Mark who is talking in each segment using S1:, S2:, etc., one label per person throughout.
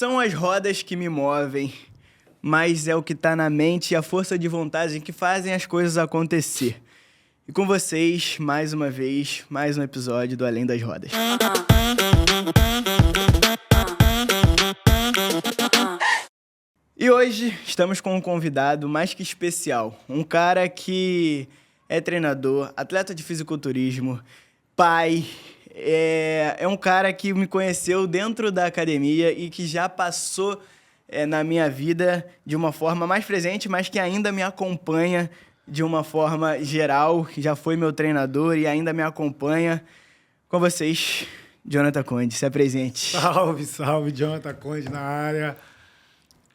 S1: são as rodas que me movem, mas é o que tá na mente e a força de vontade que fazem as coisas acontecer. E com vocês, mais uma vez, mais um episódio do Além das Rodas. E hoje estamos com um convidado mais que especial. Um cara que é treinador, atleta de fisiculturismo, pai. É um cara que me conheceu dentro da academia e que já passou na minha vida de uma forma mais presente, mas que ainda me acompanha de uma forma geral. Já foi meu treinador e ainda me acompanha. Com vocês, Jonathan Conde, se apresente.
S2: Salve, salve, Jonathan Conde na área.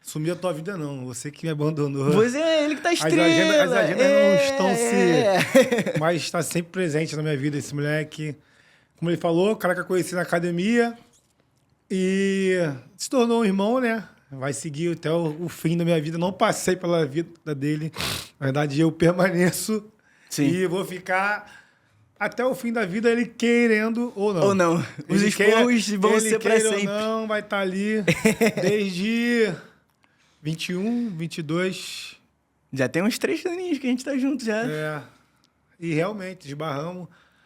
S2: Sumiu a tua vida não, você que me abandonou.
S1: Você é ele que tá estrela.
S2: As agendas não estão se... Mas está sempre presente na minha vida esse moleque. Como ele falou, o cara que eu conheci na academia e se tornou um irmão, né? Vai seguir até o fim da minha vida. Não passei pela vida dele. Na verdade, eu permaneço. Sim. E vou ficar até o fim da vida, ele querendo ou não.
S1: Ou não. Os esporros vão ser pra sempre.
S2: Ou não, vai estar ali desde 21, 22.
S1: Já tem uns 3 aninhos que a gente tá junto já.
S2: É. E realmente,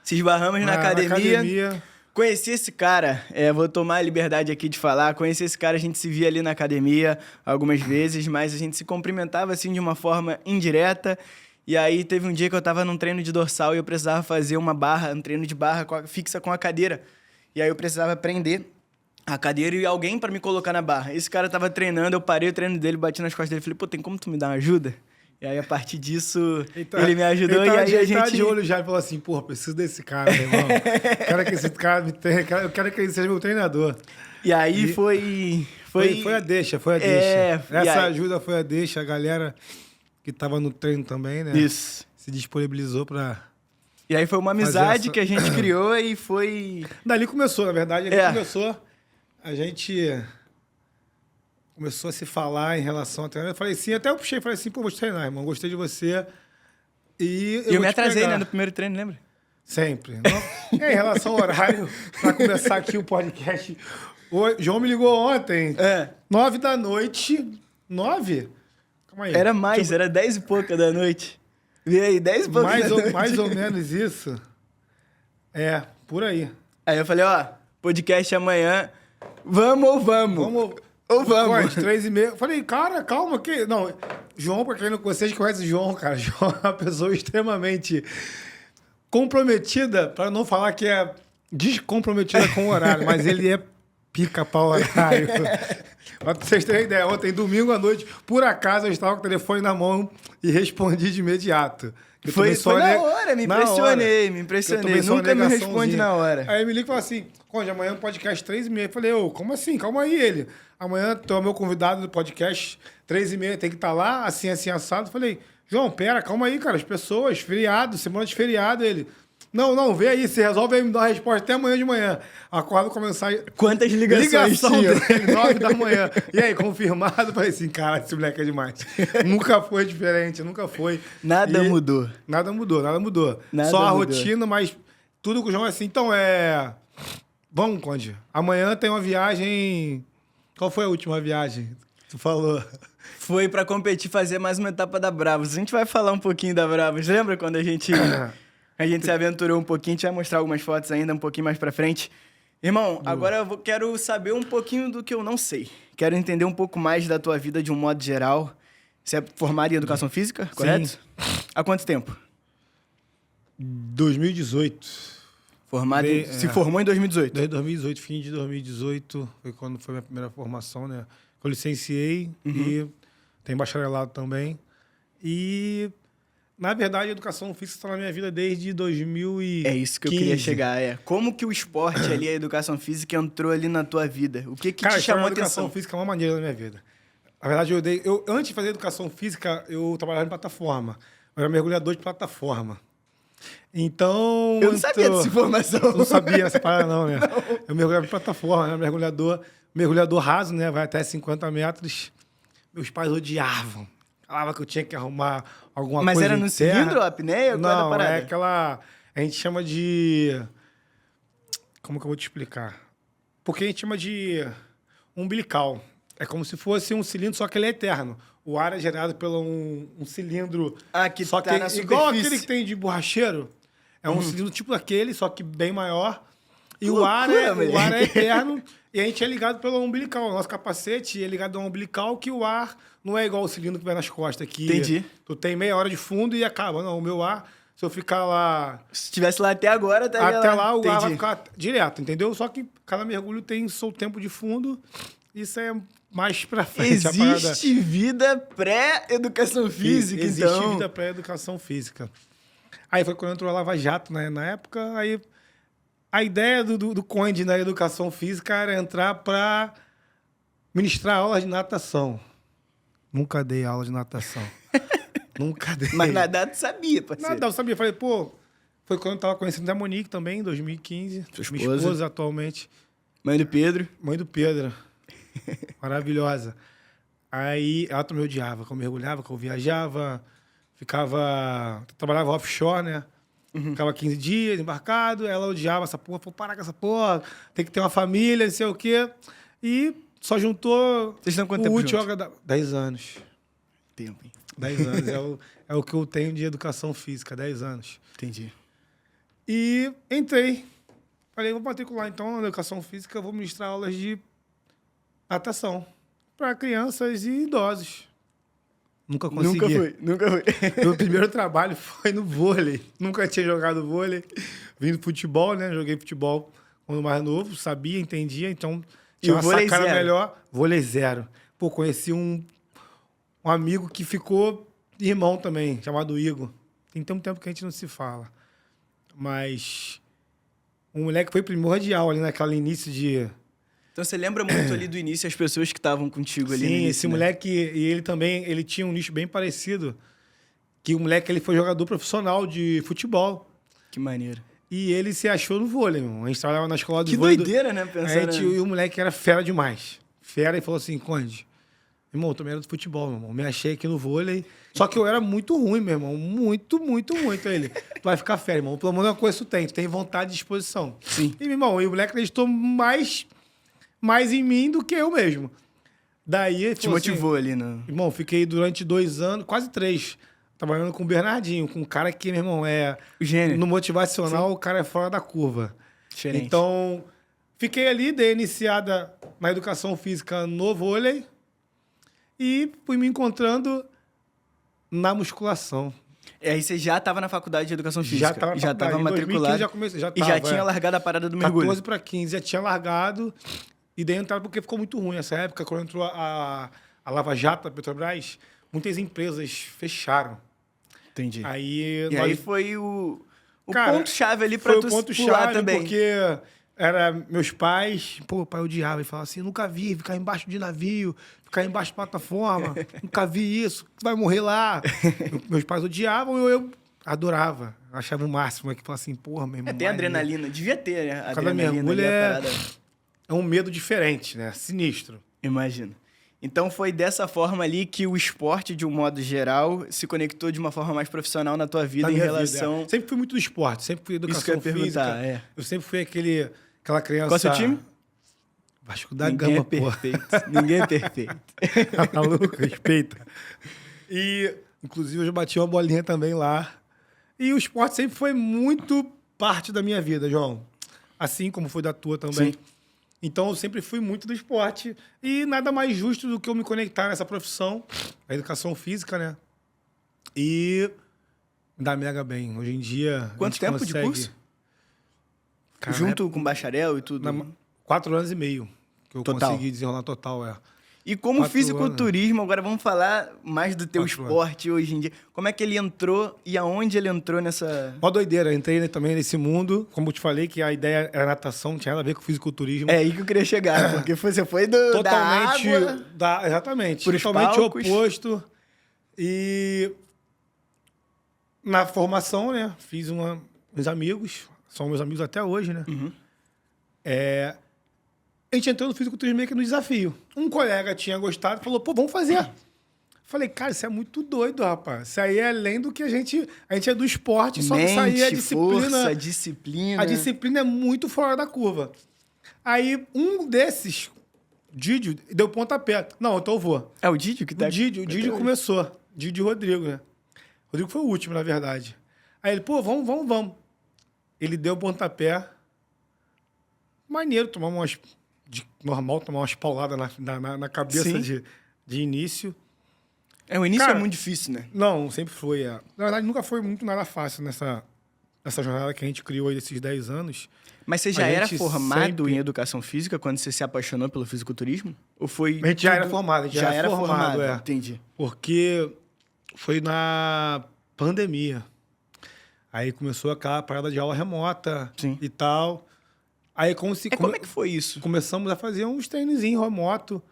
S1: se esbarramos na academia. Conheci esse cara, vou tomar a liberdade aqui de falar, conheci esse cara, a gente se via ali na academia algumas vezes, mas a gente se cumprimentava assim de uma forma indireta. E aí teve um dia que eu tava num treino de dorsal e eu precisava fazer um treino de barra fixa com a cadeira. E aí eu precisava prender a cadeira e alguém pra me colocar na barra. Esse cara tava treinando, eu parei o treino dele, bati nas costas dele e falei, pô, tem como tu me dar uma ajuda? E aí, a partir disso, ele me ajudou e aí a gente...
S2: Ele tá de olho já e falou assim, porra, preciso desse cara, meu irmão. Quero que esse cara me tenha... Eu quero que ele seja meu treinador.
S1: E aí foi
S2: a deixa. Essa ajuda foi a deixa. A galera que tava no treino também, né?
S1: Isso.
S2: Se disponibilizou pra...
S1: E aí foi uma amizade que a gente criou e foi...
S2: Dali começou, na verdade. Começou... A gente... Começou a se falar em relação a treinar. Eu falei assim, até eu puxei, falei assim, pô, vou te treinar, irmão, gostei de você. E
S1: eu me atrasei, né, no primeiro treino, lembra?
S2: Sempre. Em relação ao horário, para começar aqui o podcast, o João me ligou ontem, 9 da noite. 9? Calma aí.
S1: Era mais, era 10 e pouca da noite. E aí, 10 e pouca da noite.
S2: Mais ou menos isso. Por aí.
S1: Aí eu falei, ó, podcast amanhã, vamos ou vamos? Ou vamos.
S2: Às 3h30. Falei, cara, calma. Não, João, pra quem não... Vocês conhecem o João, cara. João é uma pessoa extremamente comprometida, para não falar que é descomprometida com o horário, mas ele é pica pra horário. Pra vocês terem ideia, ontem, domingo à noite, por acaso, eu estava com o telefone na mão e respondi de imediato.
S1: Foi na hora, me impressionei. Nunca me responde na hora.
S2: Aí ele me liga e fala assim, Conde, amanhã é um podcast 3h30. Eu falei, como assim? Calma aí, ele. Amanhã tu é meu convidado do podcast, 3h30, tem que estar lá, assim, assado. Eu falei, João, pera, calma aí, cara, as pessoas, feriado, semana de feriado, ele... Não, vê aí, você resolve aí me dar uma resposta até amanhã de manhã. Acordo com a mensagem...
S1: Quantas ligações tinha?
S2: Dele, 9 da manhã. E aí, confirmado? Falei assim, cara, esse moleque é demais. Nunca foi diferente, nunca foi.
S1: Nada mudou.
S2: Nada mudou. Só a rotina, mas tudo com o João é assim. Então, Vamos, Conde. Amanhã tem uma viagem... Qual foi a última viagem que tu falou?
S1: Foi pra competir, fazer mais uma etapa da Bravos. A gente vai falar um pouquinho da Bravos. Lembra quando a gente se aventurou um pouquinho? A gente vai mostrar algumas fotos ainda um pouquinho mais pra frente. Irmão, agora eu quero saber um pouquinho do que eu não sei. Quero entender um pouco mais da tua vida de um modo geral. Você é formado em Educação Física, correto? Sim. Há quanto tempo?
S2: 2018.
S1: Se formou em 2018?
S2: Desde 2018, fim de 2018, foi quando foi a minha primeira formação, né? Eu licenciei e tem bacharelado também. E, na verdade, a educação física está na minha vida desde 2015.
S1: É isso que eu queria chegar, Como que o esporte ali, a educação física, entrou ali na tua vida? O que te chamou a atenção?
S2: A educação física é uma maneira da minha vida. Na verdade, antes de fazer educação física, eu trabalhava em plataforma. Eu era mergulhador de plataforma. Então...
S1: Eu não sabia dessa informação.
S2: Eu não sabia essa parada, não, né? Não. Eu mergulhava em plataforma, né? Mergulhador raso, né? Vai até 50 metros. Meus pais odiavam. Falavam que eu tinha que arrumar alguma coisa.
S1: Mas era no cilindro, a apneia?
S2: Não, é aquela... A gente chama de... Como que eu vou te explicar? Porque a gente chama de umbilical. É como se fosse um cilindro, só que ele é eterno. O ar é gerado por um cilindro...
S1: que
S2: só
S1: tá
S2: que
S1: na superfície.
S2: igual aquele que tem de borracheiro. É um cilindro tipo daquele, só que bem maior. E o ar é eterno e a gente é ligado pelo umbilical. O nosso capacete é ligado ao umbilical, que o ar não é igual o cilindro que vai nas costas. Que
S1: Entendi.
S2: Tu tem meia hora de fundo e acaba. Não, o meu ar, se eu ficar lá...
S1: Se estivesse lá até agora, tá
S2: até lá o ar vai ficar direto, entendeu? Só que cada mergulho tem seu tempo de fundo. Isso é mais pra frente.
S1: Existe vida pré-educação física, então.
S2: Existe vida pré-educação física. Aí foi quando entrou a Lava Jato, né? Na época, aí a ideia do Conde na educação física era entrar para ministrar aulas de natação. Nunca dei aula de natação. Nunca dei.
S1: Mas nadar tu sabia, parceiro.
S2: Nadar eu sabia. Falei, pô, foi quando eu tava conhecendo a Monique também, em 2015. Minha esposa atualmente.
S1: Mãe do Pedro.
S2: Mãe do Pedro. Maravilhosa. Aí ela também odiava, que eu mergulhava, que eu viajava, trabalhava offshore, né? Ficava 15 dias embarcado, ela odiava essa porra, falou, parar com essa porra, tem que ter uma família, não sei o quê. E só juntou.
S1: Vocês estão quanto tempo
S2: útil
S1: juntos?
S2: 10 anos.
S1: Tempo, hein?
S2: 10 anos. É o que eu tenho de educação física, 10 anos.
S1: Entendi.
S2: E entrei. Falei, vou matricular então na educação física, vou ministrar aulas de natação para crianças e idosos. Nunca consegui.
S1: Nunca foi.
S2: Meu primeiro trabalho foi no vôlei. Nunca tinha jogado vôlei. Vim do futebol, né? Joguei futebol quando mais novo, sabia, entendia, então tinha uma sacada melhor. Vôlei zero. Pô, conheci um amigo que ficou irmão também, chamado Igor. Tem tanto tempo que a gente não se fala. Mas um moleque foi primordial ali naquele início de...
S1: Então você lembra muito ali do início as pessoas que estavam contigo ali no início,
S2: esse moleque, e ele também, ele tinha um nicho bem parecido, que o moleque, ele foi jogador profissional de futebol.
S1: Que maneiro.
S2: E ele se achou no vôlei, irmão. A gente trabalhava na escola de vôlei.
S1: Que doideira, né? Pensando...
S2: E o moleque era fera demais. Fera, e falou assim, Conde, irmão, eu também era do futebol, meu irmão. Me achei aqui no vôlei. Só que eu era muito ruim, meu irmão. Muito, muito, muito. Aí ele, tu vai ficar fera, irmão. Pelo menos uma coisa tu tem vontade de disposição.
S1: Sim.
S2: E, meu irmão, e o moleque acreditou mais em mim do que eu mesmo. Daí ele
S1: te motivou assim, ali, né?
S2: Irmão, fiquei durante 2 anos, quase 3, trabalhando com o Bernardinho, com um cara que, meu irmão,
S1: o gênio.
S2: No motivacional, sim, o cara é fora da curva.
S1: Diferente.
S2: Então, fiquei ali, dei iniciada na educação física no vôlei e fui me encontrando na musculação.
S1: E aí você já estava na faculdade de educação física?
S2: Já estava
S1: matriculado.
S2: Já comecei, já
S1: e já tinha largado a parada do mergulho?
S2: 14 para 15, já tinha largado. E daí entraram porque ficou muito ruim nessa época, quando entrou a Lava Jato da Petrobras, muitas empresas fecharam.
S1: Entendi.
S2: Aí
S1: aí foi o ponto-chave ali para tu pular também.
S2: Porque era meus pais, pô, o pai odiava e falava assim, nunca vi ficar embaixo de navio, ficar embaixo de plataforma, nunca vi isso, tu vai morrer lá. Meus pais odiavam e eu adorava, achava o máximo, que falava assim, porra, meu irmão.
S1: Tem adrenalina, devia ter, né?
S2: Cada mergulho é um medo diferente, né? Sinistro.
S1: Imagino. Então foi dessa forma ali que o esporte, de um modo geral, se conectou de uma forma mais profissional na tua vida em relação...
S2: Vida, é. Sempre fui muito do esporte, sempre fui educação física. Eu sempre fui aquela criança...
S1: Qual é o seu time?
S2: Vasco da Gama,
S1: pô. Ninguém é perfeito.
S2: Tá maluco? Respeita. E, inclusive, eu já bati uma bolinha também lá. E o esporte sempre foi muito parte da minha vida, João. Assim como foi da tua também. Sim. Então, eu sempre fui muito do esporte. E nada mais justo do que eu me conectar nessa profissão, a educação física, né? E me dá mega bem. Hoje em dia...
S1: Quanto tempo de curso? Cara, junto com bacharel e tudo?
S2: 4 anos e meio que eu consegui desenrolar total,
S1: E como fisiculturismo, agora vamos falar mais do teu esporte hoje em dia. Como é que ele entrou e aonde ele entrou nessa...
S2: Uma doideira, entrei também nesse mundo. Como eu te falei, que a ideia era natação, não tinha nada a ver com fisiculturismo.
S1: É aí que eu queria chegar, porque você foi
S2: totalmente
S1: da água...
S2: Exatamente, totalmente oposto. E na formação, né, fiz uns amigos, são meus amigos até hoje, né?
S1: Uhum.
S2: A gente entrou no fisiculturismo meio que no desafio. Um colega tinha gostado e falou, pô, vamos fazer. Falei, cara, isso é muito doido, rapaz. Isso aí é além do que a gente é do esporte, só que isso aí é disciplina.
S1: Força, disciplina.
S2: A disciplina é muito fora da curva. Aí, um desses Didio deu pontapé. Não, então eu vou.
S1: É o Didio que tá aqui?
S2: O Didio começou. Didio e Rodrigo, né? Rodrigo foi o último, na verdade. Aí ele, pô, vamos. Ele deu pontapé. Maneiro, tomar normal, tomar umas pauladas na cabeça de início.
S1: O início é muito difícil, né?
S2: Não, sempre foi. Na verdade, nunca foi muito nada fácil nessa jornada que a gente criou aí desses 10 anos.
S1: Mas você já era formado em educação física quando você se apaixonou pelo fisiculturismo? Ou foi...
S2: A gente já era formado.
S1: Já era formado,
S2: entendi. Porque foi na pandemia. Aí começou aquela parada de aula remota e tal. Aí como é
S1: que foi isso?
S2: Começamos a fazer uns treinozinhos remoto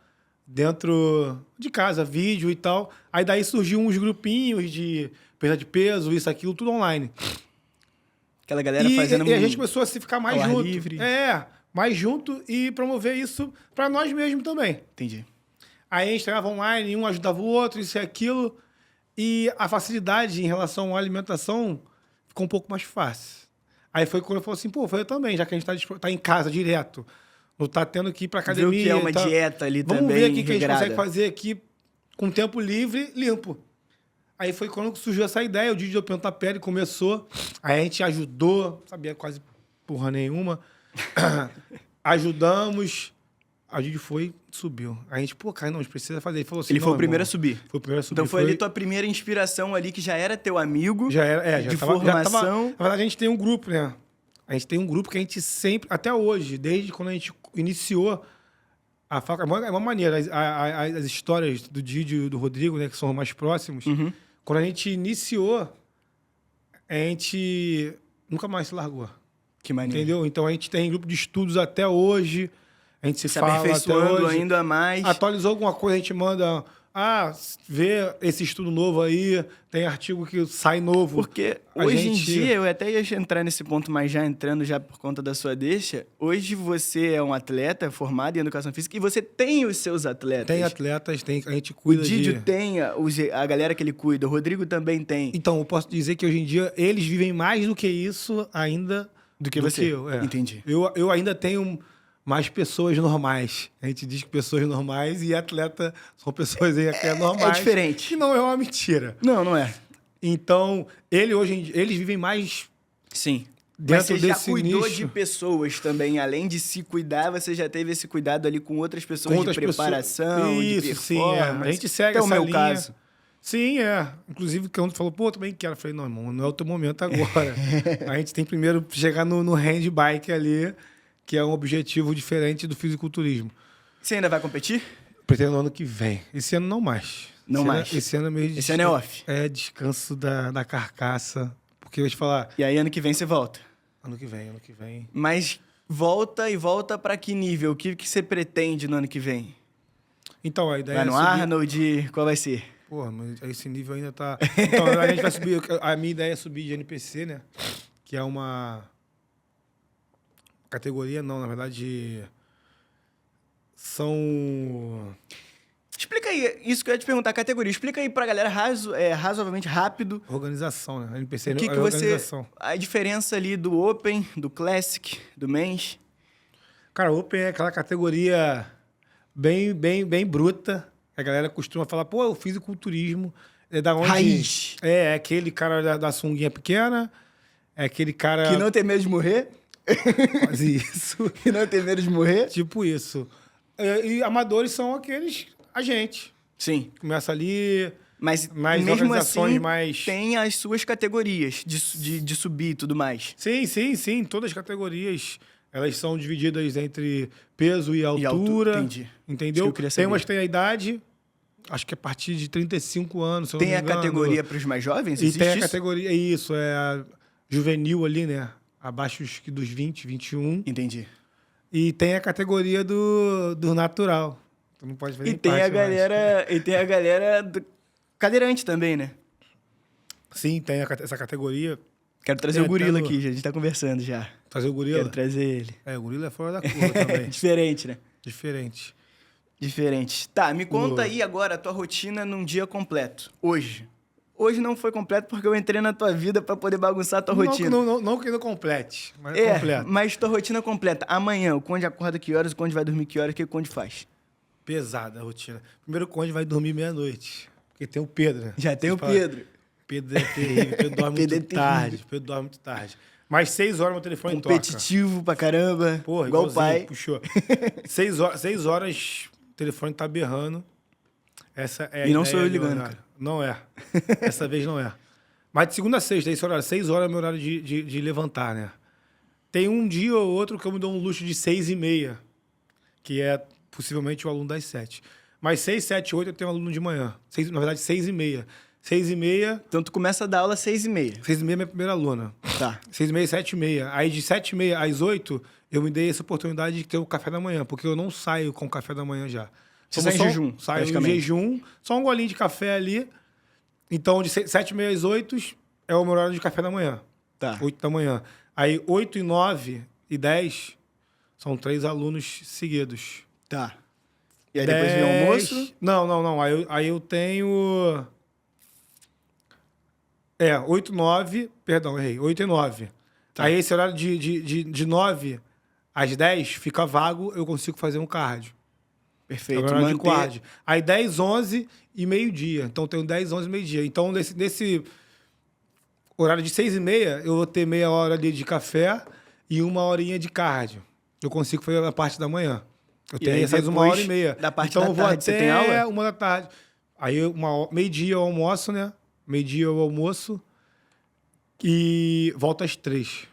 S2: dentro de casa, vídeo e tal. Aí daí surgiu uns grupinhos de perda de peso, isso, aquilo, tudo online.
S1: Aquela galera fazendo...
S2: E a gente começou a se ficar mais junto.
S1: Livre.
S2: Mais junto e promover isso para nós mesmos também.
S1: Entendi.
S2: Aí a gente treinava online, um ajudava o outro, isso e aquilo. E a facilidade em relação à alimentação ficou um pouco mais fácil. Aí foi quando eu falei assim, pô, foi eu também, já que a gente tá em casa direto. Não tá tendo que ir pra academia.
S1: Viu que é uma dieta ali também.
S2: Vamos ver aqui o que a gente consegue fazer aqui com tempo livre, limpo. Aí foi quando surgiu essa ideia, o Didio deu pontapé, começou. Aí a gente ajudou, sabia quase porra nenhuma. Ajudamos. A Didio subiu. A gente, pô, cara, não, a gente precisa fazer. Ele falou assim,
S1: ele foi o primeiro a subir.
S2: Foi o primeiro a subir.
S1: Então foi ali tua primeira inspiração ali, que já era teu amigo.
S2: Já era,
S1: de formação.
S2: Na verdade, a gente tem um grupo, né? A gente tem um grupo que a gente sempre, até hoje, desde quando a gente iniciou a faculdade, é uma maneira, as histórias do Didio e do Rodrigo, né, que são mais próximos, quando a gente iniciou, a gente nunca mais se largou.
S1: Que maneiro.
S2: Entendeu? Então a gente tem grupo de estudos até hoje, a gente se fala
S1: aperfeiçoando
S2: até hoje,
S1: ainda mais.
S2: Atualizou alguma coisa, a gente manda... vê esse estudo novo aí, tem artigo que sai novo.
S1: Porque hoje em dia, eu até ia entrar nesse ponto, mas já entrando já por conta da sua deixa, hoje você é um atleta formado em educação física e você tem os seus atletas.
S2: Tem atletas, a gente cuida
S1: o Didio tem a galera que ele cuida, o Rodrigo também tem.
S2: Então, eu posso dizer que hoje em dia eles vivem mais do que isso ainda
S1: do que você.
S2: Eu.
S1: Entendi.
S2: Eu ainda tenho... mais pessoas normais. A gente diz que pessoas normais e atleta são pessoas normais.
S1: É diferente.
S2: Que não é uma mentira.
S1: Não é.
S2: Então, eles vivem mais...
S1: Sim.
S2: Dentro
S1: Mas você
S2: desse
S1: já cuidou
S2: nicho.
S1: de pessoas também. Além de se cuidar, você já teve esse cuidado ali com outras pessoas de preparação,
S2: Isso,
S1: de performance.
S2: A gente segue
S1: essa
S2: essa
S1: linha.
S2: Meu caso. Sim, Inclusive, quando falou, pô, também quero. Eu falei, não, irmão, não é o teu momento agora. A gente tem primeiro chegar no handbike ali, que é um objetivo diferente do fisiculturismo.
S1: Você ainda vai competir?
S2: Pretendo no ano que vem. Esse ano não mais. Esse ano é meio...
S1: Esse ano é off?
S2: É descanso da carcaça. Porque eu vou te falar...
S1: E aí ano que vem você volta?
S2: Ano que vem.
S1: Mas volta pra que nível? O que você pretende no ano que vem?
S2: Então, a ideia
S1: vai no Arnold? Qual vai ser?
S2: Porra, mas esse nível ainda tá... Então, a gente vai subir... A minha ideia é subir de NPC, né? Que é uma... categoria, não, na verdade... São...
S1: Explica aí, isso que eu ia te perguntar, categoria. Explica aí pra galera razoavelmente rápido.
S2: Organização, né? NPC
S1: o que
S2: organização.
S1: A diferença ali do Open, do Classic, do Men's.
S2: Cara, Open é aquela categoria bem bruta. A galera costuma falar, pô, eu fiz o culturismo. É da onde...
S1: Raiz.
S2: É aquele cara da sunguinha pequena. É aquele cara...
S1: Que não tem medo de morrer.
S2: Quase isso.
S1: Que não tem medo de morrer.
S2: Tipo isso. E amadores são aqueles... A gente.
S1: Sim.
S2: Começa ali...
S1: Mas mesmo assim, tem as suas categorias de subir e tudo mais.
S2: Sim. Todas as categorias, elas são divididas entre peso e altura.
S1: Entendi.
S2: Entendeu? Tem umas que tem a idade, acho que a partir de 35 anos, se eu não me engano.
S1: Tem a categoria para os mais jovens?
S2: E tem a categoria, isso, é a juvenil ali, né? Abaixo dos 20, 21.
S1: Entendi.
S2: E tem a categoria do natural. Tu não pode fazer
S1: E tem a galera do cadeirante também, né?
S2: Sim, tem essa categoria.
S1: Quero trazer o gorila aqui, a gente tá conversando já.
S2: Trazer o gorila?
S1: Quero trazer ele.
S2: O gorila é fora da curva também.
S1: Diferente, né?
S2: Diferente.
S1: Tá, me conta aí agora a tua rotina num dia completo. Hoje. Hoje não foi completo porque eu entrei na tua vida pra poder bagunçar a tua rotina.
S2: Não que não complete, mas é completo.
S1: Mas tua rotina completa. Amanhã, o Conde acorda que horas, o Conde vai dormir que horas, o que o Conde faz?
S2: Pesada a rotina. Primeiro que o Conde vai dormir meia-noite. Porque tem o Pedro, né?
S1: Já tem o Pedro.
S2: Pedro é terrível. Pedro dorme muito tarde. Pedro dorme muito tarde. Mas 6 horas meu telefone toca.
S1: Competitivo pra caramba.
S2: Porra,
S1: igual o pai.
S2: Puxou. 6 horas o telefone tá berrando. Essa é a
S1: e não sou eu ligando, cara.
S2: Não é. Essa vez não é. Mas de segunda a sexta, esse horário. 6 horas é meu horário de levantar, né? Tem um dia ou outro que eu me dou um luxo de 6h30, que é possivelmente o aluno das 7. Mas 6, 7, 8 eu tenho um aluno de manhã. Na verdade, 6h30. 6h30...
S1: Então tu começa a dar aula às 6h30.
S2: 6h30 é minha primeira aluna.
S1: Tá.
S2: 6h30, 7h30. Aí de 7h30 às 8, eu me dei essa oportunidade de ter o café da manhã, porque eu não saio com o café da manhã já.
S1: Você sai em jejum?
S2: Saio em jejum, só um golinho de café ali. Então, de 7h30 às 8 é o meu horário de café da manhã.
S1: Tá.
S2: 8 da manhã. Aí, 8, 9 e 10 são 3 alunos seguidos.
S1: Tá. E aí depois vem o almoço?
S2: Não. Aí eu tenho... 8, 9... Perdão, errei. 8 e 9. Tá. Aí esse horário de 9 às 10 fica vago, eu consigo fazer um cardio.
S1: Perfeito.
S2: É de cardio. Aí 10, 11 e meio-dia. Então, eu tenho 10, 11 e meio-dia. Então, nesse horário de 6h30, eu vou ter meia hora ali de café e 1 horinha de cardio. Eu consigo fazer a parte da manhã. Eu tenho essas 1h30.
S1: Da parte
S2: então,
S1: da
S2: eu vou
S1: tarde,
S2: até
S1: você tem aula?
S2: 1 da tarde. Aí, meio-dia eu almoço, né? Meio-dia eu almoço e volto às 3.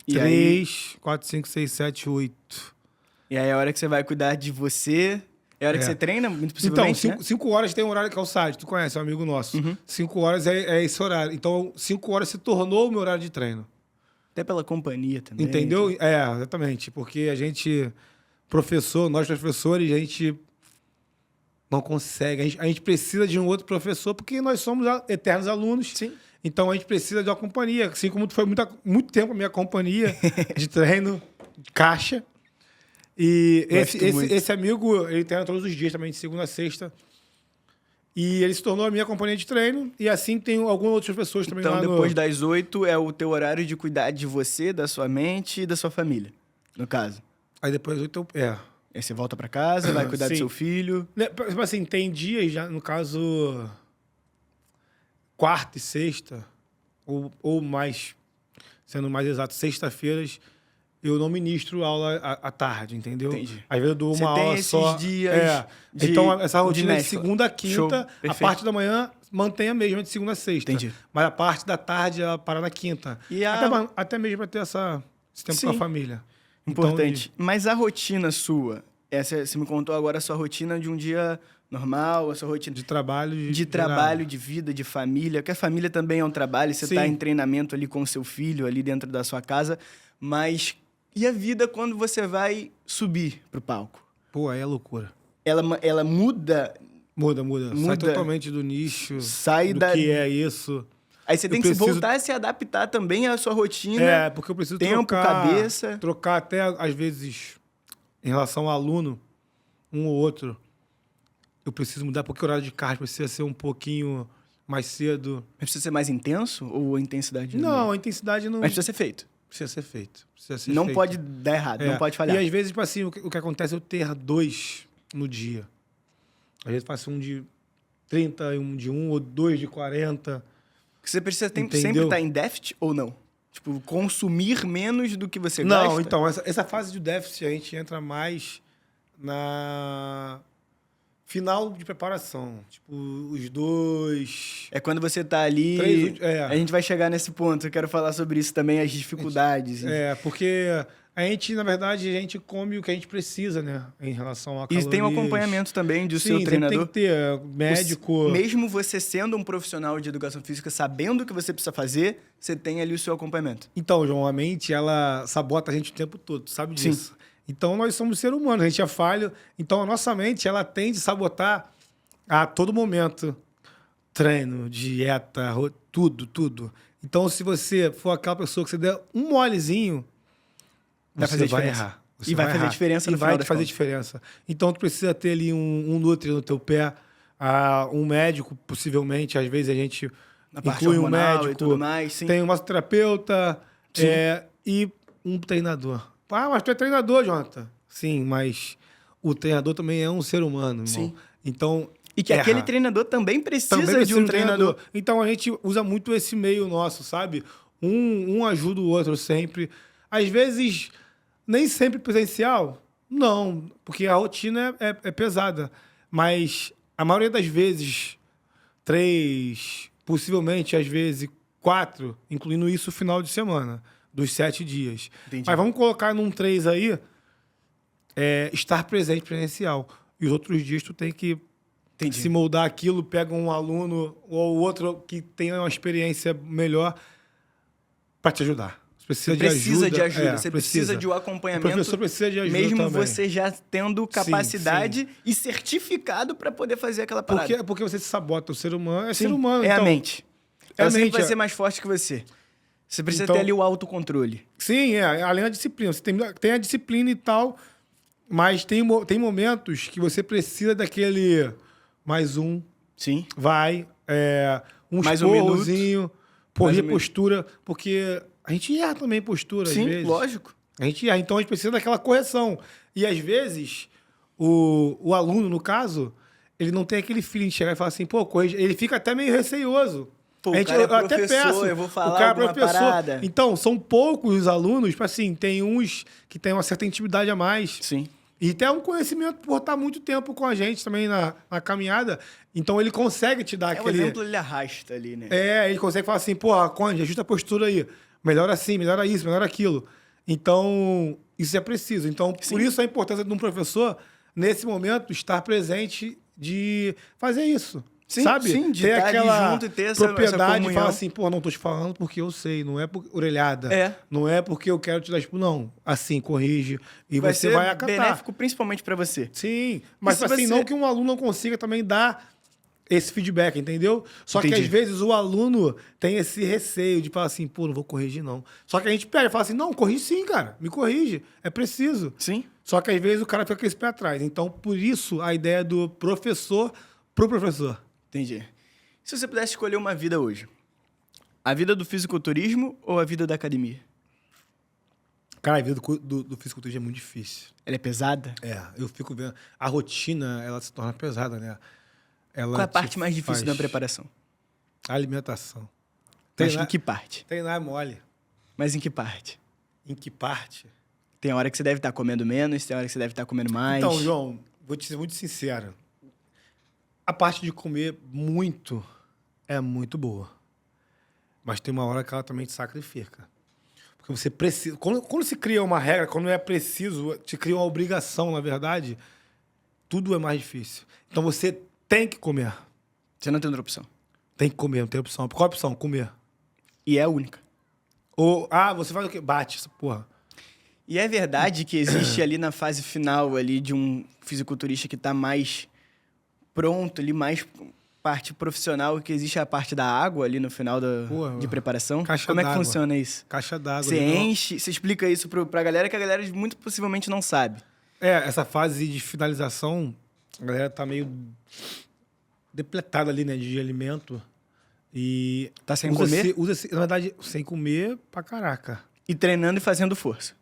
S2: 3, 4, 5, 6, 7, 8.
S1: E aí é a hora que você vai cuidar de você. É a hora que você treina, muito possivelmente,
S2: então, 5 horas tem um horário que é o site. Tu conhece, é um amigo nosso. 5 horas é esse horário. Então, 5 horas se tornou o meu horário de treino.
S1: Até pela companhia também.
S2: Entendeu? Exatamente. Porque a gente, nós professores, a gente não consegue. A gente precisa de um outro professor porque nós somos eternos alunos.
S1: Sim.
S2: Então, a gente precisa de uma companhia. Assim como foi muito tempo a minha companhia de treino, de caixa. E esse amigo, ele treina todos os dias também, de segunda a sexta. E ele se tornou a minha companhia de treino. E assim tem algumas outras pessoas também lá
S1: Então, depois das 8 é o teu horário de cuidar de você, da sua mente e da sua família, no caso.
S2: Aí depois das 8
S1: Aí você volta pra casa, vai cuidar do seu filho.
S2: Assim, tem dias já, no caso, quarta e sexta, ou mais, sendo mais exato, sexta-feiras, eu não ministro aula à tarde, entendeu?
S1: Entendi.
S2: Às vezes eu dou uma aula só.
S1: Você tem esses dias
S2: então, essa rotina de
S1: mescla.
S2: segunda a quinta, a parte da manhã mantém a mesma de segunda a sexta.
S1: Entendi.
S2: Mas a parte da tarde, ela para na quinta.
S1: E
S2: até mesmo para ter esse tempo com a família.
S1: Importante. Então, mas a rotina sua, você me contou agora a sua rotina de um dia normal, a sua rotina...
S2: De trabalho.
S1: De trabalho, de vida, de família. Porque a família também é um trabalho. Você está em treinamento ali com o seu filho, ali dentro da sua casa. Mas... E a vida quando você vai subir pro palco?
S2: Pô, aí é loucura.
S1: Ela muda?
S2: Muda. Sai totalmente do nicho. Do que é isso.
S1: Aí você tem que voltar a se adaptar também à sua rotina.
S2: Porque eu preciso
S1: cabeça.
S2: Trocar até, às vezes, em relação ao aluno, um ou outro. Eu preciso mudar, porque o horário de cardio precisa ser um pouquinho mais cedo.
S1: Mas precisa ser mais intenso? Ou a intensidade?
S2: Não, a intensidade não...
S1: Mas precisa ser feito.
S2: Precisa ser feito.
S1: Não pode dar errado, não pode falhar.
S2: E às vezes, tipo assim, o que acontece é eu ter 2 no dia. Às vezes faço um de 30, um de 1, ou 2 de 40.
S1: Você precisa sempre estar em déficit ou não? Tipo, consumir menos do que você gasta?
S2: Não, então, essa fase de déficit a gente entra mais na final de preparação. Tipo, os 2...
S1: É quando você tá ali...
S2: 3,
S1: A gente vai chegar nesse ponto. Eu quero falar sobre isso também, as dificuldades.
S2: Porque a gente, na verdade, a gente come o que a gente precisa, né? Em relação a calorias.
S1: E tem um acompanhamento também do seu treinador.
S2: Tem que ter médico.
S1: Mesmo você sendo um profissional de educação física, sabendo o que você precisa fazer, você tem ali o seu acompanhamento.
S2: Então, João, a mente, ela sabota a gente o tempo todo, tu sabe disso? Sim. Então, nós somos seres humanos, a gente é falho. Então, a nossa mente, ela tende a sabotar a todo momento. Treino, dieta, tudo. Então, se você for aquela pessoa que você der um molezinho, você vai errar.
S1: E vai fazer diferença no final das contas.
S2: Vai fazer diferença. Então, tu precisa ter ali um nutri no teu pé, um médico, possivelmente. Às vezes, a gente inclui um médico.
S1: E tudo mais, sim.
S2: Tem um massoterapeuta e um treinador. Mas tu é treinador, Jonathan. Sim, mas o treinador também é um ser humano, irmão.
S1: Sim.
S2: Então...
S1: E que aquele treinador também precisa de um treinador.
S2: Então, a gente usa muito esse meio nosso, sabe? Um ajuda o outro sempre. Às vezes, nem sempre presencial. Não, porque a rotina é pesada. Mas, a maioria das vezes, 3, possivelmente, às vezes, 4, incluindo isso, final de semana, dos 7 dias.
S1: Entendi.
S2: Mas vamos colocar num 3 aí, estar presente presencial. E os outros dias tu tem que se moldar aquilo, pega um aluno ou outro que tenha uma experiência melhor para te ajudar.
S1: Você precisa de ajuda. Você precisa de um acompanhamento.
S2: O professor precisa de ajuda
S1: mesmo
S2: também.
S1: você já tendo capacidade e certificado para poder fazer aquela parada.
S2: Porque você se sabota. O ser humano ser humano.
S1: É
S2: então,
S1: a mente. Ela sempre vai ser mais forte que você. Você precisa ter ali o autocontrole.
S2: Sim, além da disciplina. Você tem a disciplina e tal, mas tem momentos que você precisa daquele mais um.
S1: Sim.
S2: Vai,
S1: mais um
S2: esporrozinho, postura, porque a gente erra também postura, às vezes.
S1: Sim, lógico.
S2: A gente erra, então a gente precisa daquela correção. E às vezes, o aluno, no caso, ele não tem aquele feeling de chegar e falar assim, pô, corrige. Ele fica até meio receioso.
S1: Pô, o cara é professor, eu vou falar alguma parada.
S2: Então, são poucos os alunos, assim, tem uns que têm uma certa intimidade a mais.
S1: Sim.
S2: E tem um conhecimento por estar muito tempo com a gente também na caminhada. Então, ele consegue te dar aquele...
S1: O exemplo ele arrasta ali, né?
S2: Ele consegue falar assim, pô, Conde, ajusta a postura aí. Melhora assim, melhora isso, melhora aquilo. Então, isso é preciso. Então, por isso a importância de um professor, nesse momento, estar presente de fazer isso.
S1: Sim,
S2: sabe?
S1: Sim, de
S2: ter
S1: estar
S2: aquela
S1: junto e ter
S2: propriedade e falar assim, pô, não tô te falando porque eu sei, não é por orelhada. Não é porque eu quero te dar, tipo, não. Assim, corrige e você vai acatar.
S1: Benéfico principalmente para você.
S2: Sim, mas assim, não que um aluno não consiga também dar esse feedback, entendeu? Só que às vezes o aluno tem esse receio de falar assim, pô, não vou corrigir não. Só que a gente pega e fala assim, não, corrige sim, cara, me corrige, é preciso.
S1: Sim.
S2: Só que às vezes o cara fica com esse pé atrás. Então, por isso, a ideia do professor pro professor.
S1: Entendi. Se você pudesse escolher uma vida hoje, a vida do fisiculturismo ou a vida da academia?
S2: Cara, a vida do fisiculturismo é muito difícil.
S1: Ela é pesada?
S2: Eu fico vendo. A rotina, ela se torna pesada, né?
S1: Qual é a parte mais difícil da preparação?
S2: A alimentação.
S1: Mas em que parte?
S2: Treinar é mole.
S1: Mas em que parte?
S2: Em que parte?
S1: Tem hora que você deve estar comendo menos, tem hora que você deve estar comendo mais.
S2: Então, João, vou te ser muito sincero. A parte de comer muito é muito boa. Mas tem uma hora que ela também te sacrifica. Porque você precisa... Quando se cria uma regra, quando é preciso, te cria uma obrigação, na verdade, tudo é mais difícil. Então você tem que comer.
S1: Você não tem outra opção.
S2: Tem que comer, não tem opção. Qual a opção? Comer.
S1: E é a única.
S2: Ou, você faz o quê? Bate essa porra.
S1: E é verdade que existe ali na fase final ali de um fisiculturista que está mais pronto, ali mais parte profissional, que existe a parte da água ali no final de preparação. Como é que funciona isso?
S2: Caixa d'água.
S1: Você enche, você explica isso pra galera, que a galera muito possivelmente não sabe.
S2: Essa fase de finalização, a galera tá meio depletada ali, né, de alimento. E
S1: tá sem comer?
S2: Na verdade, sem comer pra caraca.
S1: E treinando e fazendo força.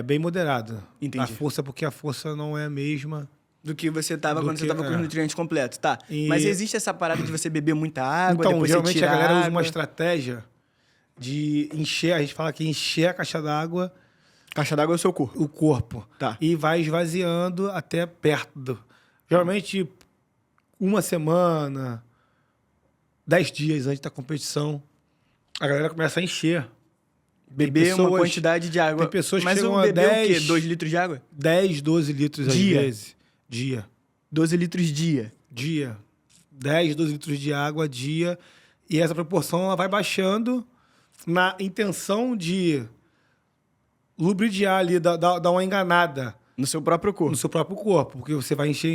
S2: Bem moderado.
S1: Entendi.
S2: A força, porque a força não é a mesma
S1: do que você tava quando você tava com os nutrientes completos. Tá. Mas existe essa parada de você beber muita água,
S2: então,
S1: depois
S2: geralmente
S1: você tira
S2: a galera
S1: água.
S2: usa uma estratégia de encher, a gente fala que encher a caixa d'água.
S1: Caixa d'água é o seu corpo.
S2: O corpo.
S1: Tá.
S2: E vai esvaziando até perto. Geralmente, 1 semana, 10 dias antes da competição, a galera começa a encher.
S1: Beber uma quantidade de água.
S2: Tem pessoas que
S1: mas
S2: chegam
S1: beber
S2: a 10...
S1: o quê? 2 litros de água?
S2: 10, 12 litros às vezes. Dia.
S1: 12 litros dia.
S2: 10, 12 litros de água dia. E essa proporção ela vai baixando na intenção de lubridiar ali, dar uma enganada.
S1: No seu próprio corpo.
S2: No seu próprio corpo. Porque você vai encher,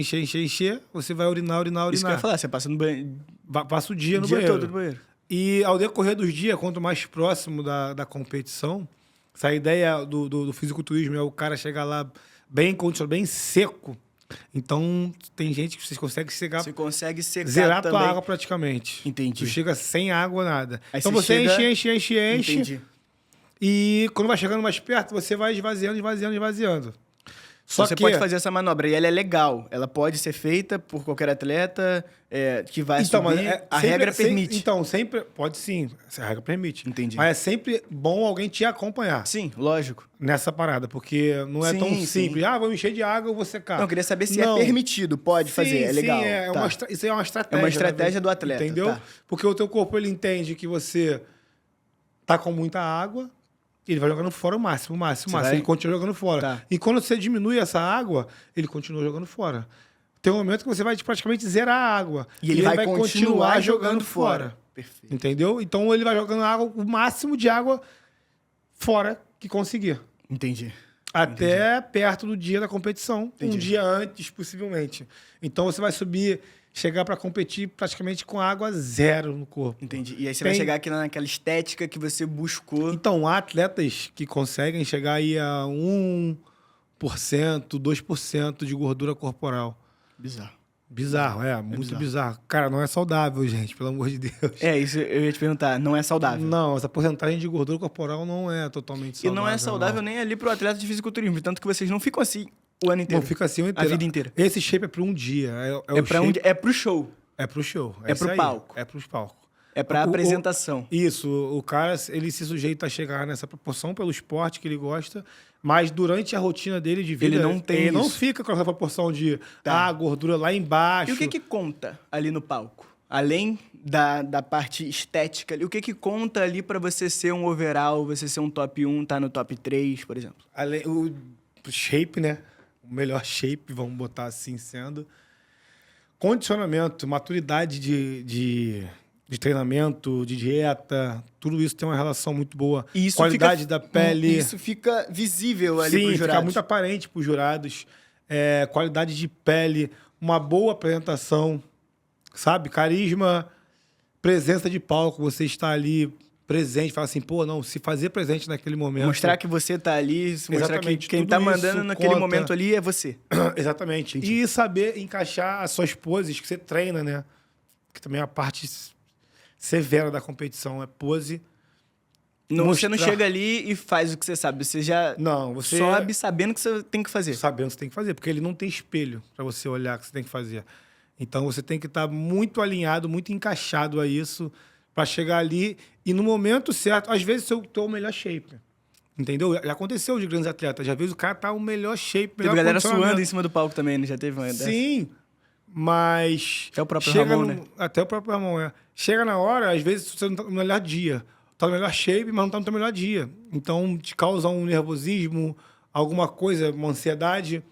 S2: você vai urinar.
S1: Isso que eu ia falar, você passa no banheiro.
S2: Passa o dia no
S1: banheiro.
S2: todo no banheiro. E ao decorrer dos dias, quanto mais próximo da competição, essa ideia do fisiculturismo é o cara chegar lá bem condicionado, bem seco. Então, tem gente que você consegue secar.
S1: Você consegue secar
S2: zerar
S1: também.
S2: tua água praticamente.
S1: Entendi.
S2: Tu chega sem água, nada.
S1: Aí
S2: então você enche.
S1: Entendi.
S2: E quando vai chegando mais perto, você vai esvaziando.
S1: Só você pode fazer essa manobra e ela é legal. Ela pode ser feita por qualquer atleta que vai subir. A regra permite.
S2: Então, sempre... Pode sim, a regra permite.
S1: Entendi.
S2: Mas é sempre bom alguém te acompanhar.
S1: Sim, lógico.
S2: Nessa parada, porque não é tão simples. Vou me encher de água, eu vou secar.
S1: Não, eu queria saber se é permitido, pode fazer, é legal.
S2: Sim, isso é uma estratégia.
S1: É uma estratégia do atleta.
S2: Entendeu?
S1: Tá.
S2: Porque o teu corpo, ele entende que você tá com muita água, ele vai jogando fora o máximo. Ele continua jogando fora.
S1: Tá.
S2: E quando você diminui essa água, ele continua jogando fora. Tem um momento que você vai praticamente zerar a água.
S1: E ele vai continuar jogando fora.
S2: Perfeito. Entendeu? Então ele vai jogando água, o máximo de água fora que conseguir.
S1: Entendi.
S2: Até perto do dia da competição. Um dia antes, possivelmente. Então você vai subir... chegar para competir praticamente com água zero no corpo.
S1: Entendi. E aí você vai chegar aqui naquela estética que você buscou.
S2: Então, há atletas que conseguem chegar aí a 1%, 2% de gordura corporal. Bizarro, muito bizarro. Cara, não é saudável, gente, pelo amor de Deus.
S1: Isso eu ia te perguntar, não é saudável.
S2: Não, essa porcentagem de gordura corporal não é totalmente saudável.
S1: E não é saudável nem ali pro atleta de fisiculturismo, tanto que vocês não ficam assim o ano inteiro.
S2: Não fica assim o ano inteiro.
S1: A vida inteira.
S2: Esse shape é para um dia.
S1: É pro show.
S2: É pro show.
S1: É pro palco.
S2: É pros palcos.
S1: É pra apresentação.
S2: Isso. O cara, ele se sujeita a chegar nessa proporção pelo esporte que ele gosta, mas durante a rotina dele de vida... Ele não fica com essa proporção de gordura lá embaixo.
S1: E o que conta ali no palco? Além da parte estética, o que conta ali pra você ser um overall, você ser um top 1, tá no top 3, por exemplo?
S2: O shape, né? O melhor shape, vamos botar assim sendo. Condicionamento, maturidade de treinamento, de dieta, tudo isso tem uma relação muito boa. Qualidade da pele.
S1: Isso fica visível ali para os jurados.
S2: Sim, fica muito aparente para os jurados. Qualidade de pele, uma boa apresentação, sabe? Carisma, presença de palco, você está ali presente, fala assim, se fazer presente naquele momento.
S1: Mostrar que você tá ali, mostrar que quem tá mandando naquele momento ali é você.
S2: Exatamente. Entendi. E saber encaixar as suas poses que você treina, né? Que também é a parte severa da competição, é pose.
S1: Você não chega ali e faz o que você sabe, você já sobe sabendo o que você tem que fazer.
S2: Sabendo o que você tem que fazer, porque ele não tem espelho para você olhar o que você tem que fazer. Então você tem que estar muito alinhado, muito encaixado a isso, para chegar ali e no momento certo, às vezes eu tô o melhor shape. Entendeu? Já aconteceu de grandes atletas, já vezes o cara tá o melhor shape, melhor
S1: condicionamento. Teve galera suando em cima do palco também, né? Já teve uma dessa?
S2: Sim, mas...
S1: Até o próprio Ramon, né?
S2: Até o próprio Ramon, Chega na hora, às vezes você não tá no melhor dia. Tá no melhor shape, mas não tá no teu melhor dia. Então te causa um nervosismo, alguma coisa, uma ansiedade,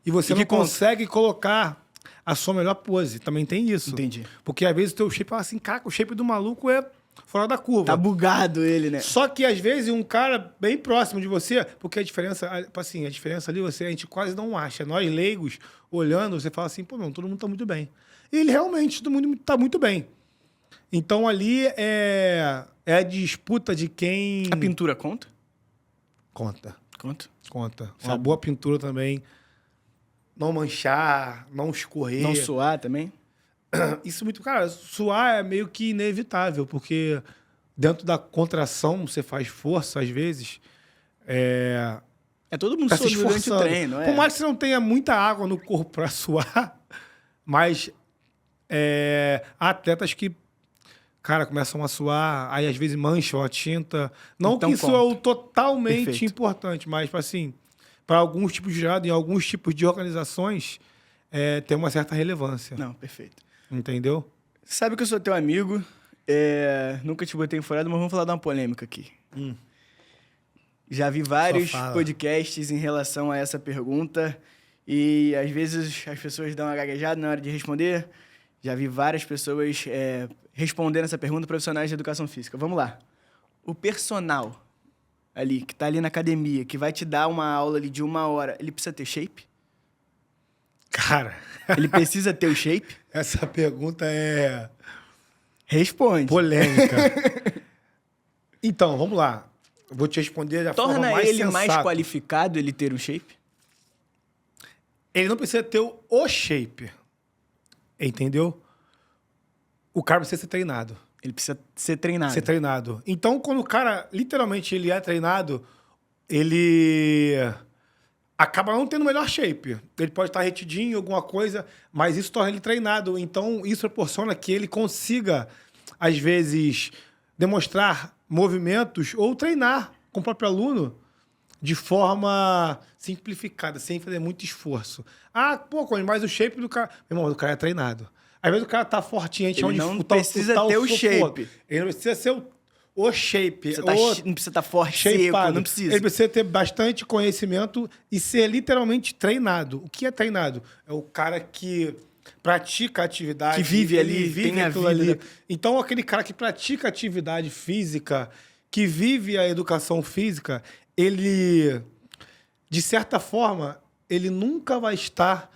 S2: e você não consegue colocar a sua melhor pose. Também tem isso.
S1: Entendi.
S2: Porque às vezes o teu shape fala assim, cara, o shape do maluco é fora da curva.
S1: Tá bugado ele, né?
S2: Só que às vezes um cara bem próximo de você, porque a diferença ali a gente quase não acha. Nós leigos, olhando, você fala assim, todo mundo tá muito bem. E ele realmente, todo mundo tá muito bem. Então ali é a disputa de quem...
S1: A pintura conta?
S2: Conta.
S1: Sabe?
S2: Uma boa pintura também. Não manchar, não escorrer.
S1: Não suar também?
S2: Isso muito... Cara, suar é meio que inevitável, porque dentro da contração você faz força, às vezes.
S1: Todo mundo sua durante o treino.
S2: Por mais que você não tenha muita água no corpo para suar, mas há atletas que, cara, começam a suar, aí às vezes mancham a tinta. Não então, que isso é o totalmente importante, mas, assim... Para alguns tipos de jurado, em alguns tipos de organizações, tem uma certa relevância.
S1: Não, perfeito.
S2: Entendeu?
S1: Sabe que eu sou teu amigo, nunca te botei em furado, mas vamos falar de uma polêmica aqui. Já vi vários podcasts em relação a essa pergunta e, às vezes, as pessoas dão uma gaguejada na hora de responder. Já vi várias pessoas respondendo essa pergunta, profissionais de educação física. Vamos lá. O personal... ali, que tá ali na academia, que vai te dar uma aula ali de 1 hora, ele precisa ter shape?
S2: Cara...
S1: Ele precisa ter o shape?
S2: Essa pergunta é...
S1: Responde.
S2: Polêmica. Então, vamos lá. Eu vou te responder da forma mais sensata.
S1: Torna ele mais qualificado ele ter um shape?
S2: Ele não precisa ter o shape. Entendeu? O cara precisa ser treinado.
S1: Ele precisa ser treinado.
S2: Ser treinado. Então, quando o cara, literalmente, ele é treinado, ele acaba não tendo o melhor shape. Ele pode estar retidinho em alguma coisa, mas isso torna ele treinado. Então, isso proporciona que ele consiga, às vezes, demonstrar movimentos ou treinar com o próprio aluno de forma simplificada, sem fazer muito esforço. Ah, pô, mas o shape do cara... Meu irmão, o cara é treinado. Às vezes o cara tá fortinho, a gente
S1: ele não precisa ter o shape.
S2: Ele não precisa ser o shape.
S1: Não precisa estar forte, seco, não precisa.
S2: Ele precisa ter bastante conhecimento e ser literalmente treinado. O que é treinado? É o cara que pratica atividade.
S1: Que vive ali, tem a vida. Ali.
S2: Então, aquele cara que pratica atividade física, que vive a educação física, ele, de certa forma, ele nunca vai estar...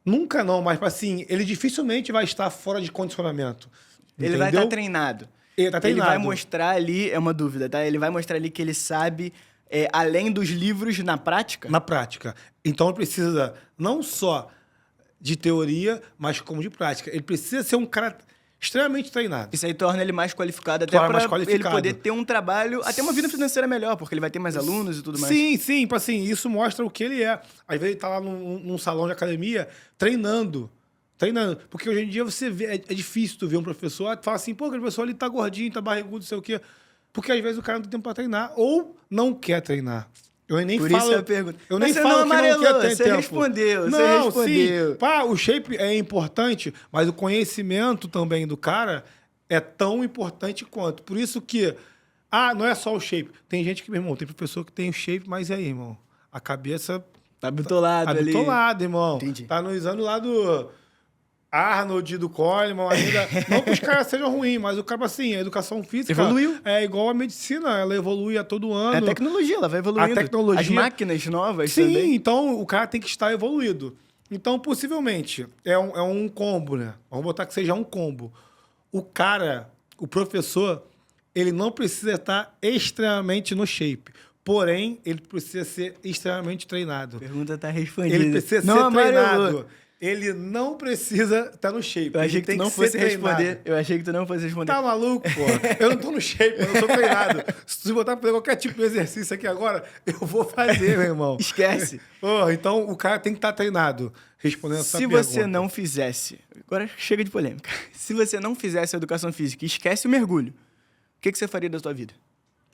S2: Nunca não, mas assim, ele dificilmente vai estar fora de condicionamento.
S1: Ele
S2: entendeu?
S1: vai estar treinado.
S2: Ele tá treinado.
S1: Ele vai mostrar ali, é uma dúvida, tá? Ele vai mostrar ali que ele sabe, além dos livros, na prática?
S2: Na prática. Então ele precisa não só de teoria, mas como de prática. Ele precisa ser um cara extremamente treinado.
S1: Isso aí torna ele mais qualificado, até para ele poder ter um trabalho, até uma vida financeira melhor, porque ele vai ter mais alunos e tudo mais.
S2: Sim, assim, isso mostra o que ele é. Às vezes ele tá lá num salão de academia treinando. Porque hoje em dia você vê, é difícil tu ver um professor que fala assim, pô, aquele professor ali tá gordinho, tá barrigudo, não sei o quê. Porque às vezes o cara não tem tempo pra treinar ou não quer treinar. Eu nem
S1: Por
S2: falo.
S1: Isso eu pergunto.
S2: Eu nem falo que não quer ter tempo.
S1: Respondeu,
S2: não,
S1: você respondeu.
S2: Sim. Pá, o shape é importante, mas o conhecimento também do cara é tão importante quanto. Por isso que, não é só o shape. Tem gente que, meu irmão, tem professor que tem o shape, mas aí, irmão, a cabeça...
S1: Tá bitolado ali.
S2: Tá bitolado, irmão.
S1: Entendi.
S2: Tá no exame lá do Arnold, do Coleman, ainda... Não que os caras sejam ruins, mas o cara, assim, a educação física...
S1: Evoluiu.
S2: É igual a medicina, ela evolui a todo ano.
S1: É a tecnologia, ela vai evoluindo.
S2: A tecnologia...
S1: As máquinas novas
S2: Sim,
S1: também.
S2: então o cara tem que estar evoluído. Então, possivelmente, é um combo, né? Vamos botar que seja um combo. O cara, o professor, ele não precisa estar extremamente no shape. Porém, ele precisa ser extremamente treinado.
S1: A pergunta tá respondida.
S2: Ele precisa ser treinado. Ele não precisa estar no shape.
S1: Eu achei que tu não fosse responder. Eu achei que tu não fosse responder.
S2: Tá maluco, pô? Eu não tô no shape, eu não sou treinado. Se tu botar pra fazer qualquer tipo de exercício aqui agora, eu vou fazer, meu irmão.
S1: Esquece.
S2: Então, o cara tem que estar treinado. Respondendo essa pergunta.
S1: Se você não fizesse... Agora chega de polêmica. Se você não fizesse a educação física, esquece o mergulho. O que você faria da sua vida?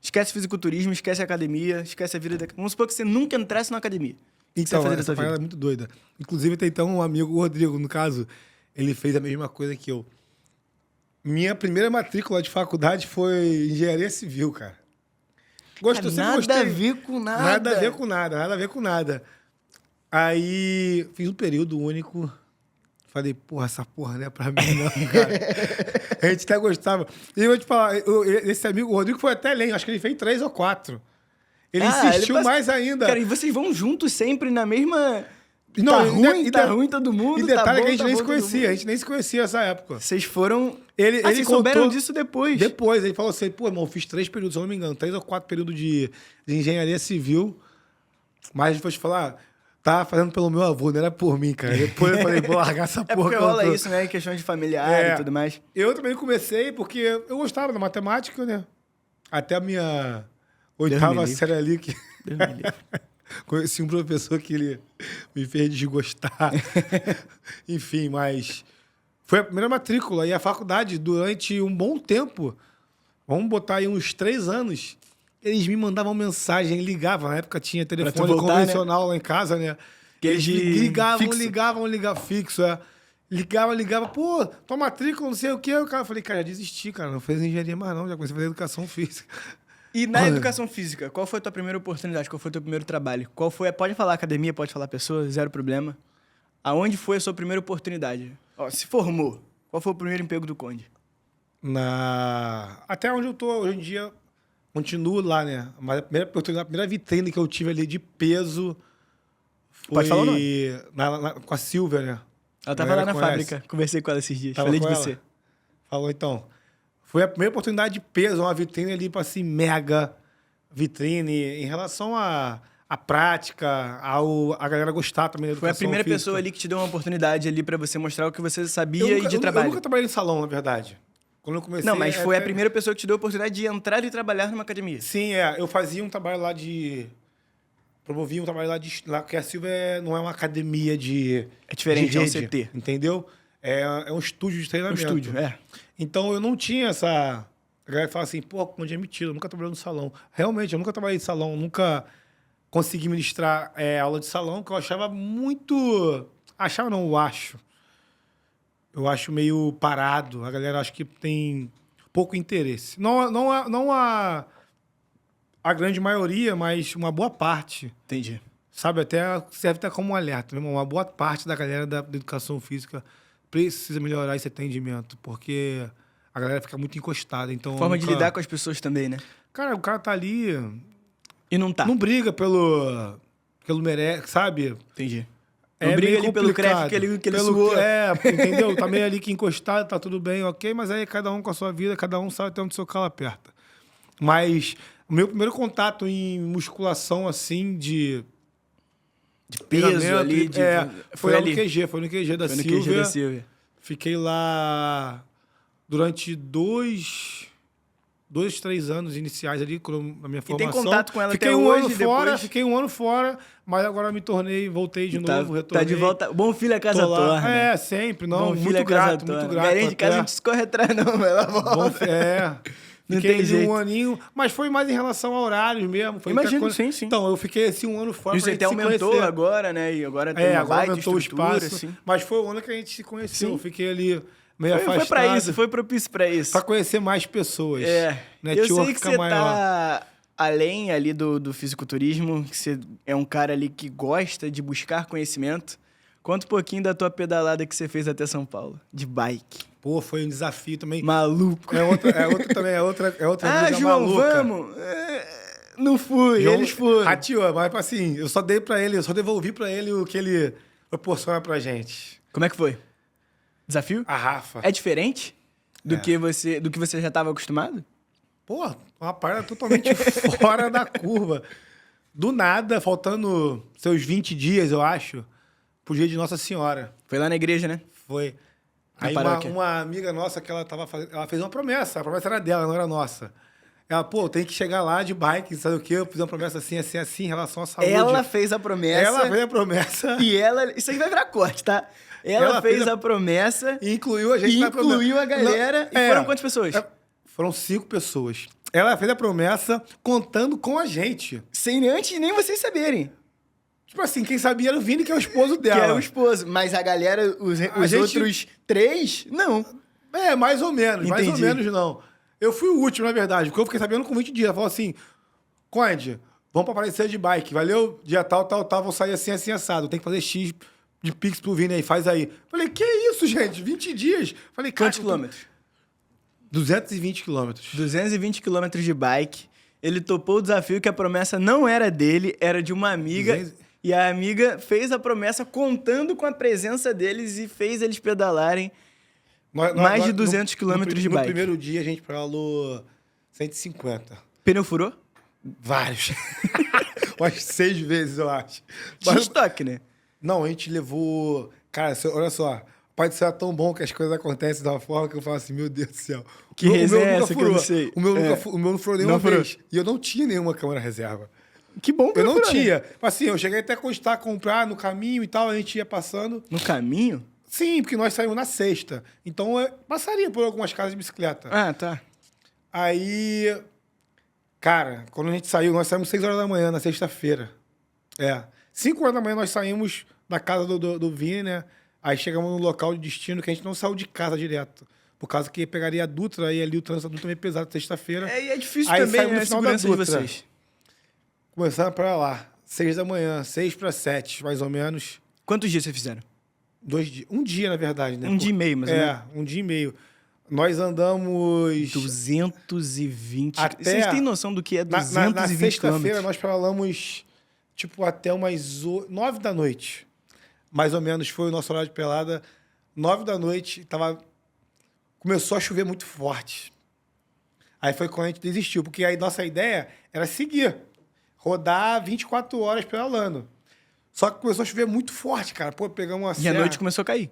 S1: Esquece fisiculturismo, esquece a academia, esquece a vida... Vamos supor que você nunca entrasse na academia.
S2: Então, essa parada é muito doida. Inclusive, tem então um amigo, o Rodrigo, no caso, ele fez a mesma coisa que eu. Minha primeira matrícula de faculdade foi engenharia civil, cara. Gostei.
S1: Nada a ver com nada.
S2: Nada a ver com nada. Aí, fiz um período único. Falei, porra, essa porra não é pra mim não, cara. A gente até gostava. E eu vou te falar, esse amigo, o Rodrigo foi até além. Acho que ele fez 3 ou 4. Ele insistiu mais ainda.
S1: Cara, e vocês vão juntos sempre na mesma...
S2: Não,
S1: tá ruim todo mundo,
S2: e detalhe
S1: tá bom,
S2: que a gente nem se conhecia.
S1: mundo.
S2: A gente nem se conhecia nessa época.
S1: Vocês foram...
S2: Vocês
S1: souberam disso depois?
S2: Depois. Ele falou assim, pô, irmão, fiz 3 períodos, se eu não me engano. 3 ou 4 períodos de engenharia civil. Mas, vou te falar, tava fazendo pelo meu avô, não era por mim, cara. Depois eu falei, vou largar essa porra.
S1: Porque rola isso, né? Em questão de familiar e tudo mais.
S2: Eu também comecei porque eu gostava da matemática, né? Até a minha 8ª série ali que... Conheci um professor que ele me fez desgostar. Enfim, mas foi a primeira matrícula. E a faculdade, durante um bom tempo, vamos botar aí uns 3 anos, eles me mandavam mensagem, ligavam. Na época tinha telefone convencional, né? Lá em casa, né? Eles ligavam fixo, Ligava, pô, tua matrícula, não sei o quê. O cara, eu falei, cara, já desisti, cara. Não fez engenharia mais não, já comecei a fazer educação física.
S1: E na educação física, qual foi a tua primeira oportunidade? Qual foi o teu primeiro trabalho? Qual foi? Pode falar academia, pode falar pessoa, zero problema. Aonde foi a sua primeira oportunidade? Se formou. Qual foi o primeiro emprego do Conde?
S2: Até onde eu tô hoje em dia, continuo lá, né? Mas a primeira oportunidade, a primeira vitrine que eu tive ali de peso foi...
S1: Pode falar o nome?
S2: Com a Silvia, né?
S1: Ela tava lá na fábrica, conversei com ela esses dias, falei de você.
S2: Falou, então... Foi a primeira oportunidade de peso, uma vitrine ali, para assim, mega vitrine, em relação à prática, a galera gostar também da educação
S1: Foi a primeira
S2: física.
S1: pessoa ali que te deu uma oportunidade ali para você mostrar o que você sabia e de trabalho.
S2: Eu nunca trabalhei em salão, na verdade. Quando eu comecei...
S1: Não, mas foi a primeira pessoa que te deu a oportunidade de entrar e trabalhar numa academia.
S2: Sim, eu fazia um trabalho lá de promovi um trabalho lá porque a Silva não é uma academia de...
S1: É diferente,
S2: de rede,
S1: é um CT.
S2: Entendeu? É um estúdio de treinamento.
S1: Um estúdio, é.
S2: Então, eu não tinha essa... A galera fala assim, pô, como é mentira, eu nunca trabalhei no salão. Realmente, eu nunca trabalhei em salão, nunca consegui ministrar aula de salão, que eu achava muito... Achava não, eu acho. Eu acho meio parado. A galera acha que tem pouco interesse. Não a grande maioria, mas uma boa parte.
S1: Entendi.
S2: Sabe, até serve até como um alerta. Mesmo. Uma boa parte da galera da educação física precisa melhorar esse atendimento, porque a galera fica muito encostada. Então,
S1: Forma de lidar com as pessoas também, né?
S2: Cara, o cara tá ali...
S1: E não tá.
S2: Não briga pelo merece, sabe?
S1: Entendi. Não briga ali pelo crepe que ele suou.
S2: Entendeu? Tá meio ali que encostado, tá tudo bem, ok, mas aí cada um com a sua vida, cada um sabe até onde o seu calo aperta. Mas o meu primeiro contato em musculação, assim, de
S1: peso ali,
S2: foi no QG da Silvia.
S1: No QG da Silvia.
S2: Fiquei lá durante 3 anos iniciais ali, na minha formação.
S1: E tem contato com ela
S2: fiquei
S1: até
S2: um
S1: hoje,
S2: ano fora, Fiquei um ano fora, mas agora voltei de novo, retornei.
S1: Tá de volta. Bom filho a casa torna.
S2: É, sempre. Não,
S1: Bom filho
S2: muito grato.
S1: Galinha de casa a gente escorre atrás, não. Ela volta.
S2: Não fiquei tem um aninho, mas foi mais em relação a horários mesmo. Foi
S1: Imagino, sim.
S2: Então, eu fiquei assim um ano fora.
S1: E você até aumentou agora, né? E agora tem uma baita
S2: aumentou o espaço.
S1: Assim.
S2: Mas foi o ano que a gente se conheceu. Sim. Eu fiquei ali meio
S1: afastado. Foi pra isso, foi propício pra isso.
S2: Pra conhecer mais pessoas.
S1: Eu sei que você tá além ali do fisiculturismo, que você é um cara ali que gosta de buscar conhecimento. Conta um pouquinho da tua pedalada que você fez até São Paulo, de bike.
S2: Pô, foi um desafio também.
S1: Maluco.
S2: É outra
S1: João,
S2: maluca.
S1: Vamos? Não fui, João, eles foram.
S2: Rateou, mas assim, eu só devolvi pra ele o que ele proporciona pra gente.
S1: Como é que foi? Desafio?
S2: A Rafa.
S1: É diferente do que você já estava acostumado?
S2: Pô, uma parada totalmente fora da curva. Do nada, faltando seus 20 dias, eu acho, pro dia de Nossa Senhora.
S1: Foi lá na igreja, né?
S2: Foi. Aí uma amiga nossa que ela fez uma promessa. A promessa era dela, não era nossa. Ela, tem que chegar lá de bike, sabe o quê? Eu fiz uma promessa assim, em relação à saúde.
S1: Ela fez a promessa. E ela... Isso aí vai virar corte, tá? Ela fez a promessa.
S2: E incluiu a gente na promessa.
S1: Incluiu a galera. E foram quantas pessoas?
S2: Foram 5 pessoas. Ela fez a promessa contando com a gente.
S1: Sem antes nem vocês saberem.
S2: Tipo assim, quem sabia era o Vini, que é o esposo dela.
S1: Que é o esposo. Mas a galera, os outros 3, não.
S2: Mais ou menos. Entendi. Mais ou menos, não. Eu fui o último, na verdade, porque eu fiquei sabendo com 20 dias. Ela falou assim, Conde, vamos pra aparecer de bike, valeu? Dia tal, vou sair assim, assado. Tem que fazer X de Pix pro Vini aí, faz aí. Falei, que isso, gente? 20 dias? Falei,
S1: quantos quilômetros?
S2: 220 quilômetros.
S1: 220 quilômetros de bike. Ele topou o desafio que a promessa não era dele, era de uma amiga... E a amiga fez a promessa contando com a presença deles e fez eles pedalarem mais de 200 quilômetros de bike.
S2: No primeiro dia, a gente pedalou 150.
S1: Pneu furou?
S2: Vários. Umas 6 vezes, eu acho.
S1: Tinha estoque, né?
S2: Não, a gente levou... Cara, olha só. O Pai do Céu é tão bom que as coisas acontecem de uma forma que eu falo assim, meu Deus do céu.
S1: Que resenha é essa que eu não sei?
S2: O meu não furou nenhuma vez. E eu não tinha nenhuma câmera reserva.
S1: Que bom que
S2: eu não tinha. Assim, eu cheguei até a costar, comprar no caminho e tal, a gente ia passando.
S1: No caminho?
S2: Sim, porque nós saímos na sexta. Então, eu passaria por algumas casas de bicicleta.
S1: Ah, tá.
S2: Aí, cara, quando a gente saiu, nós saímos 6 horas da manhã, na sexta-feira. 5 horas da manhã nós saímos da casa do Vini, né? Aí chegamos no local de destino que a gente não saiu de casa direto. Por causa que pegaria a Dutra, e ali o trânsito também pesado, sexta-feira.
S1: E é difícil aí também, né? A segurança de vocês.
S2: Começamos pra lá, 6 da manhã, 6 para 7, mais ou menos.
S1: Quantos dias vocês fizeram?
S2: 2 dias. Um dia, na verdade, né?
S1: Um dia e meio, mais ou menos.
S2: Um dia e meio. Nós andamos...
S1: 220... Vocês têm noção do que é 220
S2: na sexta-feira, nós pedalamos, até umas 9 da noite. Mais ou menos foi o nosso horário de pelada. 9 da noite, começou a chover muito forte. Aí foi quando a gente desistiu, porque aí nossa ideia era seguir. Rodar 24 horas pedalando. Só que começou a chover muito forte, cara. Pegamos uma serra.
S1: E a noite começou a cair.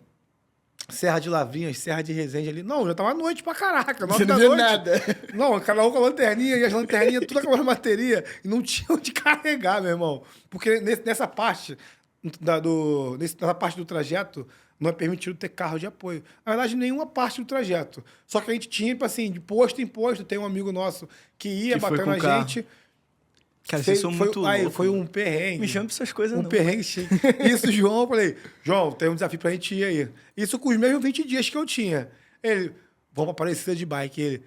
S2: Serra de Lavrinhas, Serra de Resende ali. Não, já tava à noite pra caraca.
S1: Você não viu nada.
S2: Não, cada um com a lanterninha e as lanterninhas, tudo acabando a bateria. E não tinha onde carregar, meu irmão. Porque nessa parte nessa parte do trajeto, não é permitido ter carro de apoio. Na verdade, nenhuma parte do trajeto. Só que a gente tinha, tipo assim, de posto em posto. Tem um amigo nosso que ia batendo a gente.
S1: Cara, vocês são muito loucos.
S2: Aí foi um perrengue.
S1: Me chama pra essas coisas,
S2: não. Um perrengue chique. Isso, João, eu falei, João, tem um desafio pra gente ir aí. Isso com os mesmos 20 dias que eu tinha. Ele, vamos pra Aparecida de bike. Ele,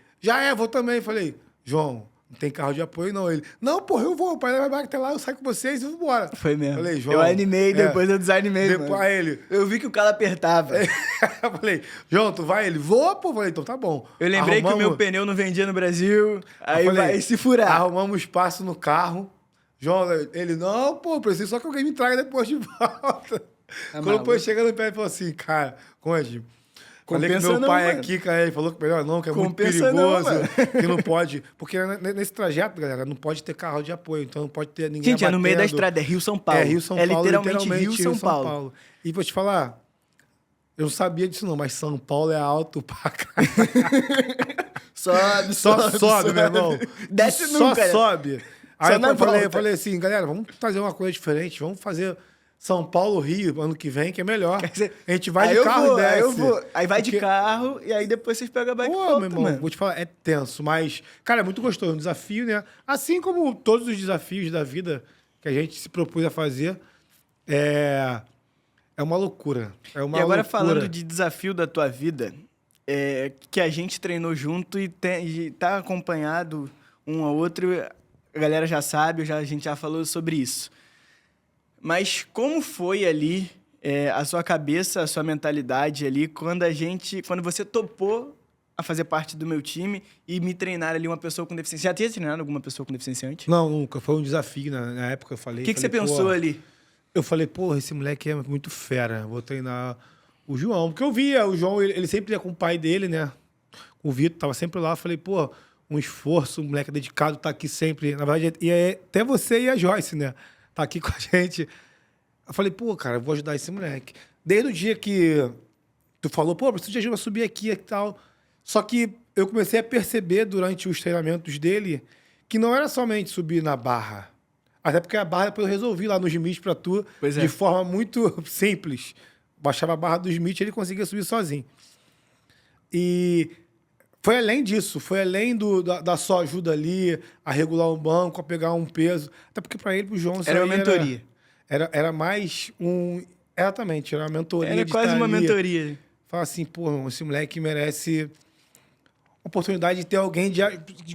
S2: vou também. Eu falei, João, não tem carro de apoio, não. Ele, não, porra, eu vou. O pai vai até lá, eu saio com vocês e vou embora.
S1: Foi mesmo.
S2: Falei, João,
S1: eu animei, depois eu desanimei,
S2: depois, mano. Ele,
S1: eu vi que o cara apertava.
S2: Eu falei, João, tu vai? Ele, vou, pô. Eu falei, então tá bom.
S1: Eu lembrei que o meu pneu não vendia no Brasil, aí falei, vai se furar.
S2: Arrumamos espaço no carro. João, ele, não, pô, preciso só que alguém me traga depois de volta. Quando foi chegando no pé, ele falou assim, cara, Conde, falei que meu pai aqui, cara, ele falou que melhor não, que é muito perigoso, que não pode. Porque nesse trajeto, galera, não pode ter carro de apoio, então não pode ter ninguém
S1: Gente, é no meio da estrada, é Rio-São Paulo.
S2: É Rio-São Paulo,
S1: literalmente Rio-São Paulo.
S2: E vou te falar, eu não sabia disso não, mas São Paulo é alto pra caralho. sobe, meu irmão.
S1: Desce nunca,
S2: Só sobe. Aí eu falei assim, galera, vamos fazer uma coisa diferente, vamos fazer São Paulo, Rio, ano que vem, que é melhor. A gente vai de carro e desce.
S1: Aí vai de carro e aí depois vocês pegam a bike e voltam,
S2: meu irmão, mano. Vou te falar, é tenso, mas, cara, é muito gostoso, um desafio, né? Assim como todos os desafios da vida que a gente se propôs a fazer, é uma loucura. É uma
S1: e agora
S2: loucura.
S1: Falando de desafio da tua vida, que a gente treinou junto e tá acompanhado um ao outro... A galera já sabe, a gente já falou sobre isso. Mas como foi ali a sua cabeça, a sua mentalidade ali, quando você topou a fazer parte do meu time e me treinar ali uma pessoa com deficiência? Já tinha treinado alguma pessoa com deficiência antes?
S2: Não, nunca. Foi um desafio na época, eu falei.
S1: O que você pensou ali?
S2: Eu falei, porra, esse moleque é muito fera, vou treinar o João. Porque eu via, o João, ele sempre ia com o pai dele, né? O Vitor tava sempre lá, eu falei, pô... Um esforço, um moleque dedicado, tá aqui sempre. Na verdade, até você e a Joyce, né? Tá aqui com a gente. Eu falei, pô, cara, eu vou ajudar esse moleque. Desde o dia que tu falou, pô, preciso de ajuda a subir aqui e tal. Só que eu comecei a perceber durante os treinamentos dele que não era somente subir na barra. Até porque a barra depois eu resolvi lá no Smith pra tu, de forma muito simples. Baixava a barra do Smith e ele conseguia subir sozinho. E... foi além disso, foi além da só ajuda ali, a regular um banco, a pegar um peso. Até porque para ele, pro João...
S1: Era uma mentoria.
S2: Era mais um... Exatamente, era uma mentoria.
S1: Era quase uma mentoria.
S2: Fala assim, pô, esse moleque merece a oportunidade de ter alguém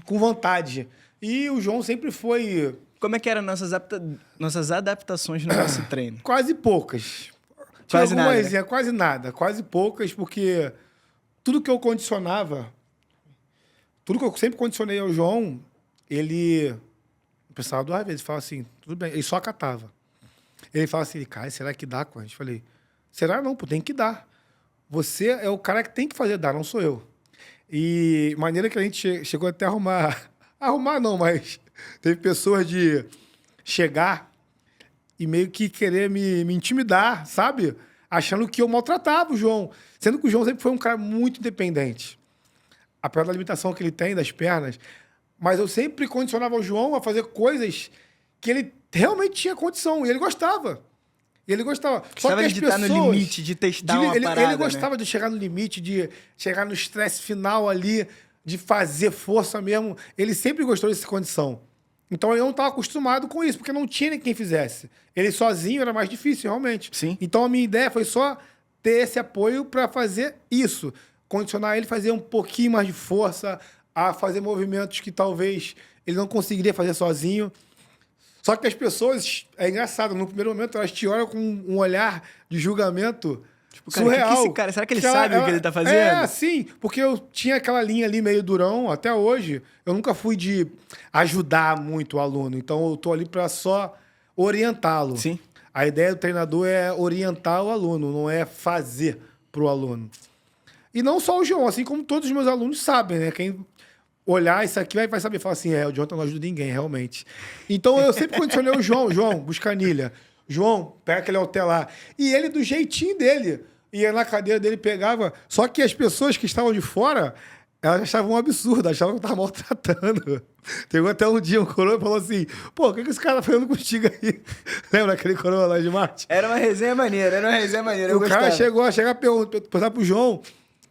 S2: com vontade. E o João sempre foi...
S1: Como é que eram nossas adaptações no nosso treino?
S2: Quase poucas.
S1: Quase nada.
S2: Quase nada. Quase poucas, porque tudo que eu condicionava... Tudo que eu sempre condicionei ao João, ele pensava duas vezes, falava assim, tudo bem, ele só acatava. Ele falava assim, cara, será que dá, Conde? Eu falei, será não, pô, tem que dar. Você é o cara que tem que fazer dar, não sou eu. E maneira que a gente chegou até a arrumar não, mas teve pessoas de chegar e meio que querer me intimidar, sabe? Achando que eu maltratava o João. Sendo que o João sempre foi um cara muito independente. Apesar da limitação que ele tem das pernas, mas eu sempre condicionava o João a fazer coisas que ele realmente tinha condição, e ele gostava.
S1: Só que de estar no limite, de testar uma parada,
S2: ele gostava, né? De chegar no limite, de chegar no estresse final ali, de fazer força mesmo. Ele sempre gostou dessa condição. Então eu não estava acostumado com isso, porque não tinha quem fizesse. Ele sozinho era mais difícil, realmente.
S1: Sim.
S2: Então a minha ideia foi só ter esse apoio para fazer isso. Condicionar ele a fazer um pouquinho mais de força, a fazer movimentos que talvez ele não conseguiria fazer sozinho. Só que as pessoas, é engraçado, no primeiro momento elas te olham com um olhar de julgamento tipo, cara, surreal.
S1: Que esse cara, será que ele sabe o que ele tá fazendo?
S2: É, sim, porque eu tinha aquela linha ali meio durão, até hoje. Eu nunca fui de ajudar muito o aluno, então eu tô ali para só orientá-lo.
S1: Sim.
S2: A ideia do treinador é orientar o aluno, não é fazer pro aluno. E não só o João, assim como todos os meus alunos sabem, né? Quem olhar isso aqui vai saber, falar assim, o Jonathan não ajuda ninguém, realmente. Então eu sempre condicionei o João, busca a anilha. João, pega aquele halter lá. E ele, do jeitinho dele, ia na cadeira dele, pegava. Só que as pessoas que estavam de fora, elas achavam um absurdo, achavam que eu tava maltratando. Chegou até um dia um coroa e falou assim, pô, o que esse cara tá fazendo contigo aí? Lembra aquele coroa lá de Marte?
S1: Era uma resenha maneira.
S2: O cara chegou a chegar a perguntar pro João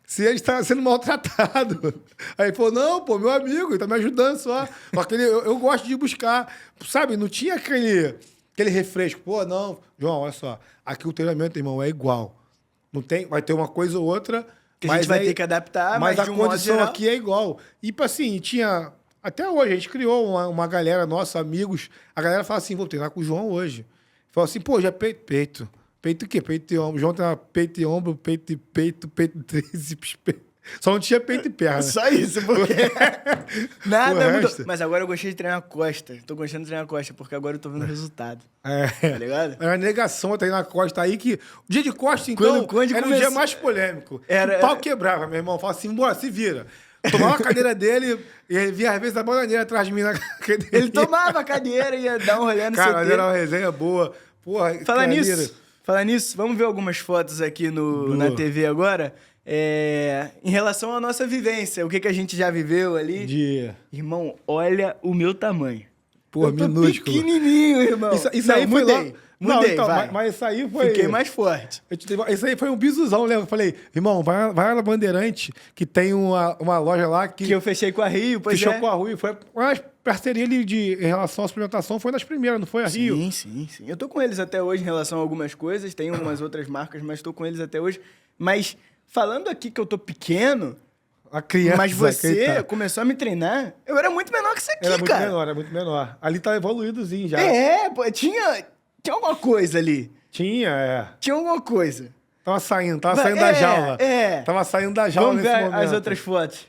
S2: se ele está sendo maltratado. Aí ele falou, não, pô, meu amigo, ele tá me ajudando só. Só que eu gosto de buscar, sabe? Não tinha aquele refresco. Pô, não, João, olha só, aqui o treinamento, irmão, é igual. Não tem, vai ter uma coisa ou outra,
S1: que a gente vai ter que adaptar, mas
S2: a condição aqui é igual. E, assim, tinha... Até hoje, a gente criou uma galera nossa, amigos. A galera fala assim, vou treinar com o João hoje. Fala assim, pô, já peito. Peito o quê? Peito e ombro. O João tem peito e ombro, peito e peito e tríceps, peito. Só não tinha peito e perna.
S1: Só isso, porque... Nada mudou. Mas agora eu gostei de treinar costa. Tô gostando de treinar costa, porque agora eu tô vendo o resultado. Tá ligado?
S2: Era uma negação a treinar costa. Aí que... O dia de costa, então, era o dia mais polêmico. O pau quebrava, meu irmão. Falava assim, bora, se vira. Tomava a cadeira dele e ele via, às vezes, a bananeira atrás de mim na cadeira.
S1: Ele tomava a cadeira e ia dar um rolê no CT.
S2: Cara, era uma resenha boa. Porra,
S1: Falar nisso, vamos ver algumas fotos aqui na TV agora. Em relação à nossa vivência, o que a gente já viveu ali. Irmão, olha o meu tamanho.
S2: Pô, minúsculo.
S1: Pequenininho, irmão.
S2: Isso aí foi
S1: mudei. Mudei,
S2: então,
S1: vai.
S2: Mas isso aí foi...
S1: Fiquei mais forte.
S2: Isso aí foi um bisuzão, lembra? Eu falei, irmão, vai lá na Bandeirante, que tem uma loja lá que...
S1: Que eu fechei com a Rio,
S2: Fechou com a Rio. Foi uma parceria ali em relação à suplementação, foi das primeiras, não foi a Rio?
S1: Sim. Eu tô com eles até hoje em relação a algumas coisas, tem umas outras marcas, mas tô com eles até hoje. Mas falando aqui que eu tô pequeno...
S2: A criança.
S1: Mas você começou a me treinar, eu era muito menor que isso aqui, cara.
S2: Era muito menor. Ali tá evoluídozinho já.
S1: Pô, tinha alguma coisa ali.
S2: Tinha
S1: alguma coisa.
S2: Tava saindo da jaula. Tava saindo da jaula
S1: nesse momento. Vamos ver as outras fotos.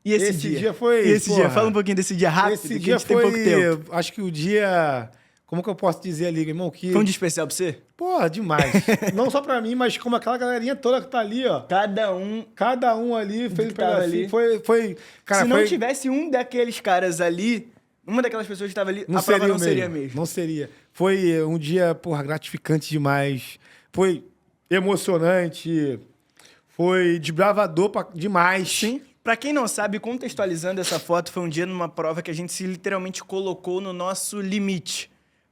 S1: E esse dia
S2: foi...
S1: E esse dia? Fala um pouquinho desse dia rápido,
S2: esse dia foi, tem pouco tempo. Acho que o dia... Como que eu posso dizer ali, irmão? Que...
S1: Foi um dia especial pra você?
S2: Porra, demais. Não só pra mim, mas como aquela galerinha toda que tá ali, ó.
S1: Cada um ali fez um pedacinho.
S2: Foi... Cara,
S1: se não tivesse um daqueles caras ali, uma daquelas pessoas que estava ali, a prova não seria mesmo.
S2: Não seria. Foi um dia, porra, gratificante demais. Foi emocionante. Foi desbravador demais.
S1: Sim. Pra quem não sabe, contextualizando essa foto, foi um dia numa prova que a gente se literalmente colocou no nosso limite.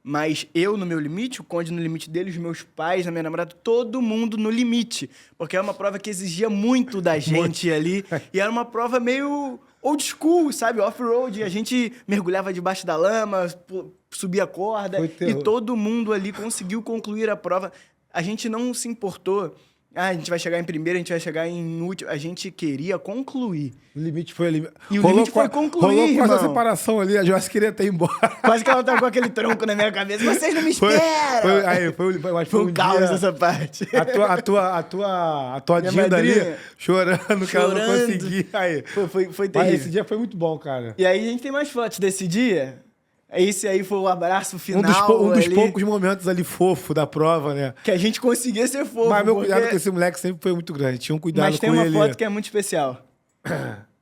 S1: Mas eu no meu limite, o Conde no limite dele, os meus pais, a minha namorada, todo mundo no limite. Porque era uma prova que exigia muito da gente ali. E era uma prova meio old school, sabe? Off-road. A gente mergulhava debaixo da lama, subia a corda. E todo mundo ali conseguiu concluir a prova. A gente não se importou. A gente vai chegar em primeiro, a gente vai chegar em último. A gente queria concluir.
S2: O limite foi ali.
S1: E o limite foi concluir,
S2: rolou quase a separação ali. A Joyce queria ter ido embora.
S1: Quase que ela tava com aquele tronco na minha cabeça. Vocês não me esperam!
S2: Foi
S1: um caos essa parte.
S2: A tua Dinda ali, chorando, que ela não conseguia. Aí.
S1: Foi terrível.
S2: Esse dia foi muito bom, cara.
S1: E aí a gente tem mais fotos desse dia. Esse aí foi o abraço final.
S2: Um dos poucos momentos ali fofo da prova, né?
S1: Que a gente conseguia ser fofo.
S2: Mas meu cuidado com esse moleque sempre foi muito grande. Tinha um cuidado com ele.
S1: Mas tem uma foto que é muito especial.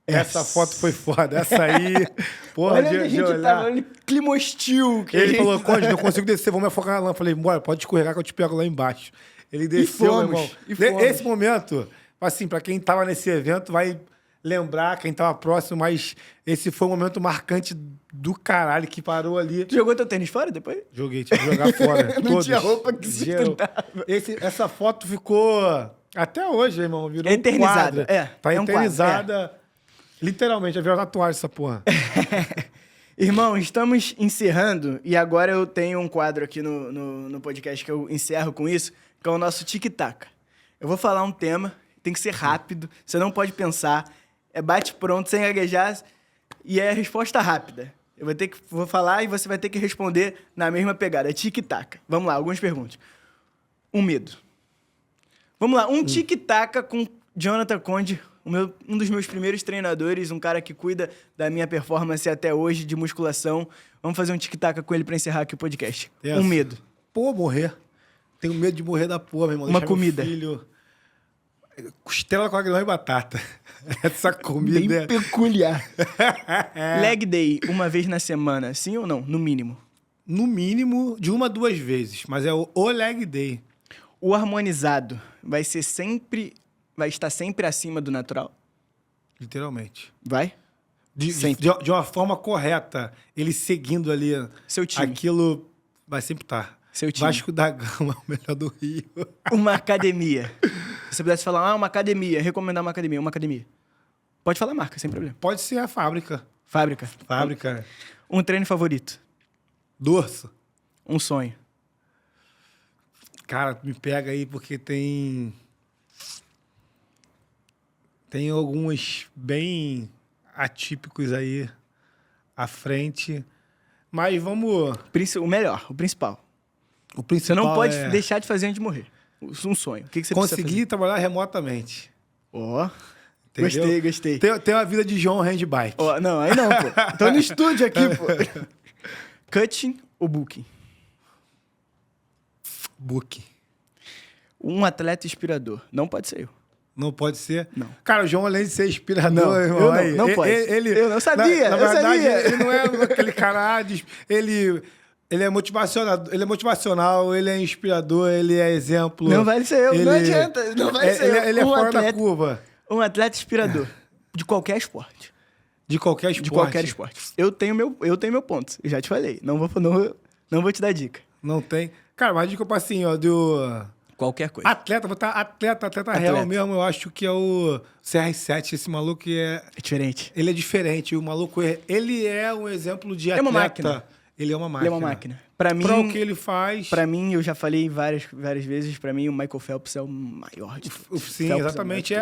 S2: Essa foto foi foda. Essa aí... Porra,
S1: olha onde a gente tava, olha o clima hostil.
S2: Ele falou, Conde, não consigo descer, vou me afogar na lama. Eu falei, bora, pode escorregar que eu te pego lá embaixo. Ele desceu, meu irmão. Esse momento, assim, pra quem tava nesse evento, vai lembrar, quem tava próximo, mas esse foi um momento marcante do caralho que parou ali.
S1: Tu jogou teu tênis fora depois?
S2: Joguei, tive que jogar fora.
S1: Não tinha roupa que se
S2: Essa foto ficou até hoje, irmão. Virou
S1: eternizada.
S2: Um quadro. Tá eternizada. Literalmente, vai virar tatuagem essa porra.
S1: Irmão, estamos encerrando e agora eu tenho um quadro aqui no podcast que eu encerro com isso, que é o nosso tic-tac. Eu vou falar um tema, tem que ser rápido, você não pode pensar, é bate-pronto, sem gaguejar, e é resposta rápida. Vou falar e você vai ter que responder na mesma pegada, é tic-tac. Vamos lá, algumas perguntas. Um medo. Vamos lá, um tic-tac com Jonathan Conde, um dos meus primeiros treinadores, um cara que cuida da minha performance até hoje de musculação. Vamos fazer um tic-tac com ele pra encerrar aqui o podcast. Um medo.
S2: Pô, morrer. Tenho medo de morrer da porra, meu irmão.
S1: Uma comida.
S2: Filho... Costela com agrião e batata. Essa comida
S1: bem peculiar. Leg day, uma vez na semana, sim ou não? No mínimo.
S2: No mínimo, de 1 a 2 vezes. Mas é o leg day.
S1: O harmonizado vai estar sempre acima do natural?
S2: Literalmente.
S1: Vai?
S2: De uma forma correta. Ele seguindo ali.
S1: Seu time.
S2: Aquilo vai sempre estar.
S1: Seu time.
S2: Vasco da Gama, o melhor do Rio.
S1: Uma academia. Se você pudesse falar, uma academia, recomendar uma academia. Pode falar marca, sem problema.
S2: Pode ser a fábrica.
S1: Fábrica.
S2: Fábrica.
S1: Um treino favorito.
S2: Dorso.
S1: Um sonho.
S2: Cara, me pega aí porque tem alguns bem atípicos aí à frente. Mas vamos...
S1: O melhor, o principal.
S2: O principal
S1: você não pode deixar de fazer antes de morrer. Um sonho. O que você precisa fazer?
S2: Conseguir trabalhar remotamente.
S1: Ó,
S2: entendeu?
S1: Gostei.
S2: Tem uma vida de João Handbike.
S1: Ó, não, aí não, pô. Tô no estúdio aqui, pô. Cutting ou booking?
S2: Booking.
S1: Um atleta inspirador. Não pode ser eu.
S2: Não pode ser?
S1: Não.
S2: Cara, o João, além de ser inspirador, irmão,
S1: não pode. Eu não sabia.
S2: Na verdade, ele não é aquele cara... Ele é motivacional, ele é inspirador, ele é exemplo.
S1: Não vai ser eu, não adianta. Não vai ser eu.
S2: Ele é fora da curva.
S1: Um atleta inspirador. De qualquer esporte.
S2: De qualquer esporte?
S1: De qualquer esporte. Eu tenho meu ponto. Eu já te falei. Não vou te dar dica.
S2: Não tem. Cara, mas dica assim, ó,
S1: qualquer coisa.
S2: Atleta real mesmo, eu acho que é o CR7, esse maluco
S1: É diferente.
S2: Ele é diferente, o maluco ele é um exemplo de atleta.
S1: É uma máquina.
S2: Ele é uma máquina.
S1: Ele é uma máquina. Pra mim,
S2: o que ele faz...
S1: Pra mim, eu já falei várias vezes, pra mim o Michael Phelps é o maior.
S2: Sim, exatamente.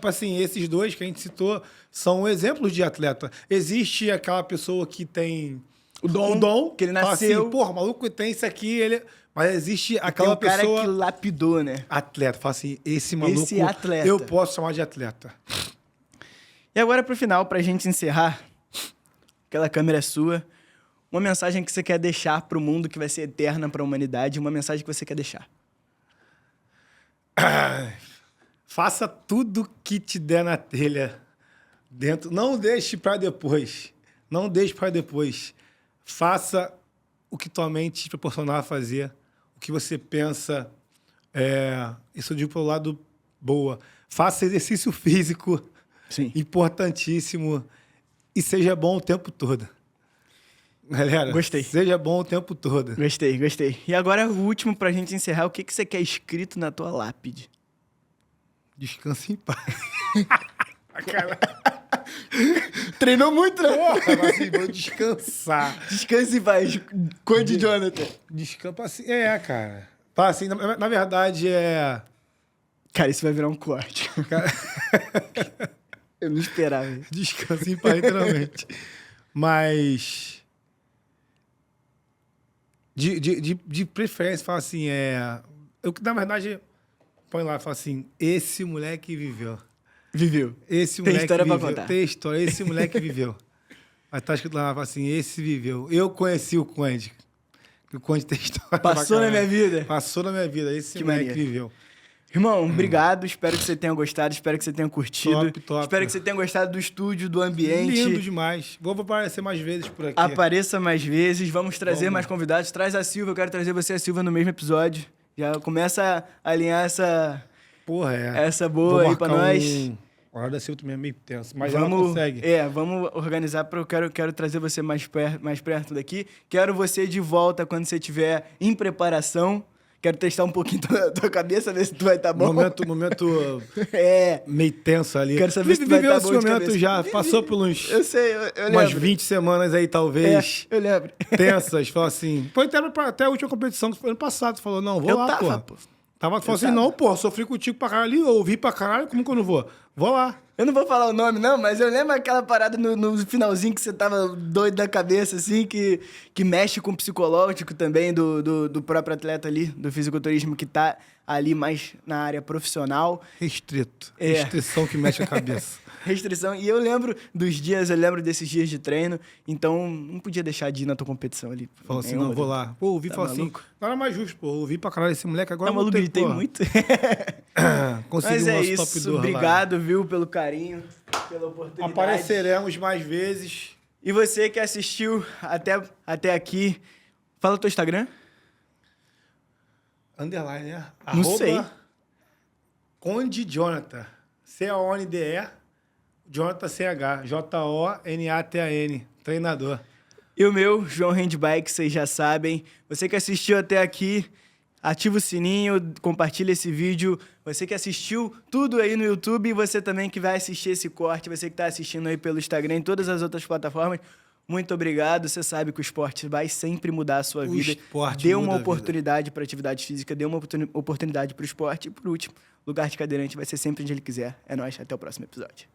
S2: Assim, esses dois que a gente citou são exemplos de atleta. Existe aquela pessoa que tem... O dom,
S1: que ele nasceu...
S2: Assim, porra, o maluco tem isso aqui, mas existe aquela pessoa...
S1: Tem um cara que lapidou, né?
S2: Atleta. Fala assim, esse maluco...
S1: Esse atleta.
S2: Eu posso chamar de atleta.
S1: E agora, pro final, pra gente encerrar, aquela câmera é sua, uma mensagem que você quer deixar pro mundo, que vai ser eterna pra humanidade, uma mensagem que você quer deixar.
S2: Faça tudo que te der na telha dentro. Não deixe pra depois. Não deixe pra depois. Faça o que tua mente te proporcionar a fazer, o que você pensa. Isso eu digo pelo lado boa. Faça exercício físico,
S1: sim,
S2: importantíssimo, e seja bom o tempo todo. Galera,
S1: gostei.
S2: Seja bom o tempo todo.
S1: Gostei. E agora o último pra gente encerrar, o que você quer escrito na tua lápide?
S2: Descanse em paz.
S1: Treinou muito, né?
S2: Porra, assim, vou descansar.
S1: Descanse em paz, Conde Jonathan.
S2: Descansa assim. Cara. Assim, na verdade,
S1: Cara, isso vai virar um corte.
S2: Cara...
S1: Eu não esperava.
S2: Descanse em paz, literalmente. Mas... De preferência, fala assim, eu, na verdade, põe lá e fala assim, esse moleque viveu. Esse moleque
S1: história
S2: viveu.
S1: Pra contar.
S2: Tem história, esse moleque viveu. Mas tá escrito lá, fala assim, esse viveu. Eu conheci o Conde. O Conde tem história.
S1: Passou na minha vida.
S2: Passou na minha vida, esse moleque viveu.
S1: Irmão, obrigado. Espero que você tenha gostado. Espero que você tenha curtido.
S2: Top.
S1: Espero que você tenha gostado do estúdio, do ambiente.
S2: Lindo demais. Vou aparecer mais vezes por aqui.
S1: Apareça mais vezes. Vamos trazer mais convidados. Traz a Silva. Eu quero trazer você e a Silva no mesmo episódio. Já começa a alinhar essa...
S2: Porra,
S1: essa boa aí pra nós.
S2: A hora da Silva também é meio tenso, mas ela consegue.
S1: Vamos organizar para eu quero trazer você mais perto daqui. Quero você de volta quando você estiver em preparação. Quero testar um pouquinho tua cabeça, ver se tu vai estar bom.
S2: Momento meio tenso ali.
S1: Quero saber se tu vai estar bom.
S2: Viveu esse momento já, passou por uns...
S1: Eu sei, eu
S2: umas
S1: lembro.
S2: 20 semanas aí, talvez.
S1: Eu lembro.
S2: Tensas, falou assim... Foi até a última competição, que foi ano passado, tu falou, não, vou lá, pô. Tava falando assim, não, pô, sofri contigo pra caralho ali, eu ouvi pra caralho, como que eu não vou? Vou lá.
S1: Eu não vou falar o nome, não, mas eu lembro aquela parada no finalzinho que você tava doido da cabeça, assim, que mexe com o psicológico também do próprio atleta ali, do fisiculturismo, que tá ali mais na área profissional.
S2: Restrito. Restrição que mexe a cabeça.
S1: Restrição. E eu lembro desses dias de treino, então não podia deixar de ir na tua competição ali.
S2: Falou assim, não, vou lá. Pô, ouvi falar assim, não era mais justo, pô, ouvi pra caralho esse moleque, agora
S1: eu vou ter, gritei muito.
S2: Consegui
S1: Mas
S2: o
S1: é
S2: nosso top 2
S1: obrigado, viu, pelo carinho, pela oportunidade.
S2: Apareceremos mais vezes.
S1: E você que assistiu até aqui, fala o teu Instagram.
S2: Underline, né?
S1: Não sei.
S2: Conde Jonathan. C-O-N-D-E. Jonathan C-H. J-O-N-A-T-A-N. Treinador.
S1: E o meu, João Handbike, vocês já sabem. Você que assistiu até aqui, ativa o sininho, compartilha esse vídeo. Você que assistiu tudo aí no YouTube e você também que vai assistir esse corte, você que está assistindo aí pelo Instagram e todas as outras plataformas, muito obrigado. Você sabe que o esporte vai sempre mudar a sua vida. Dê uma oportunidade para atividade física, dê uma oportunidade para o esporte. E por último, lugar de cadeirante vai ser sempre onde ele quiser. É nóis, até o próximo episódio.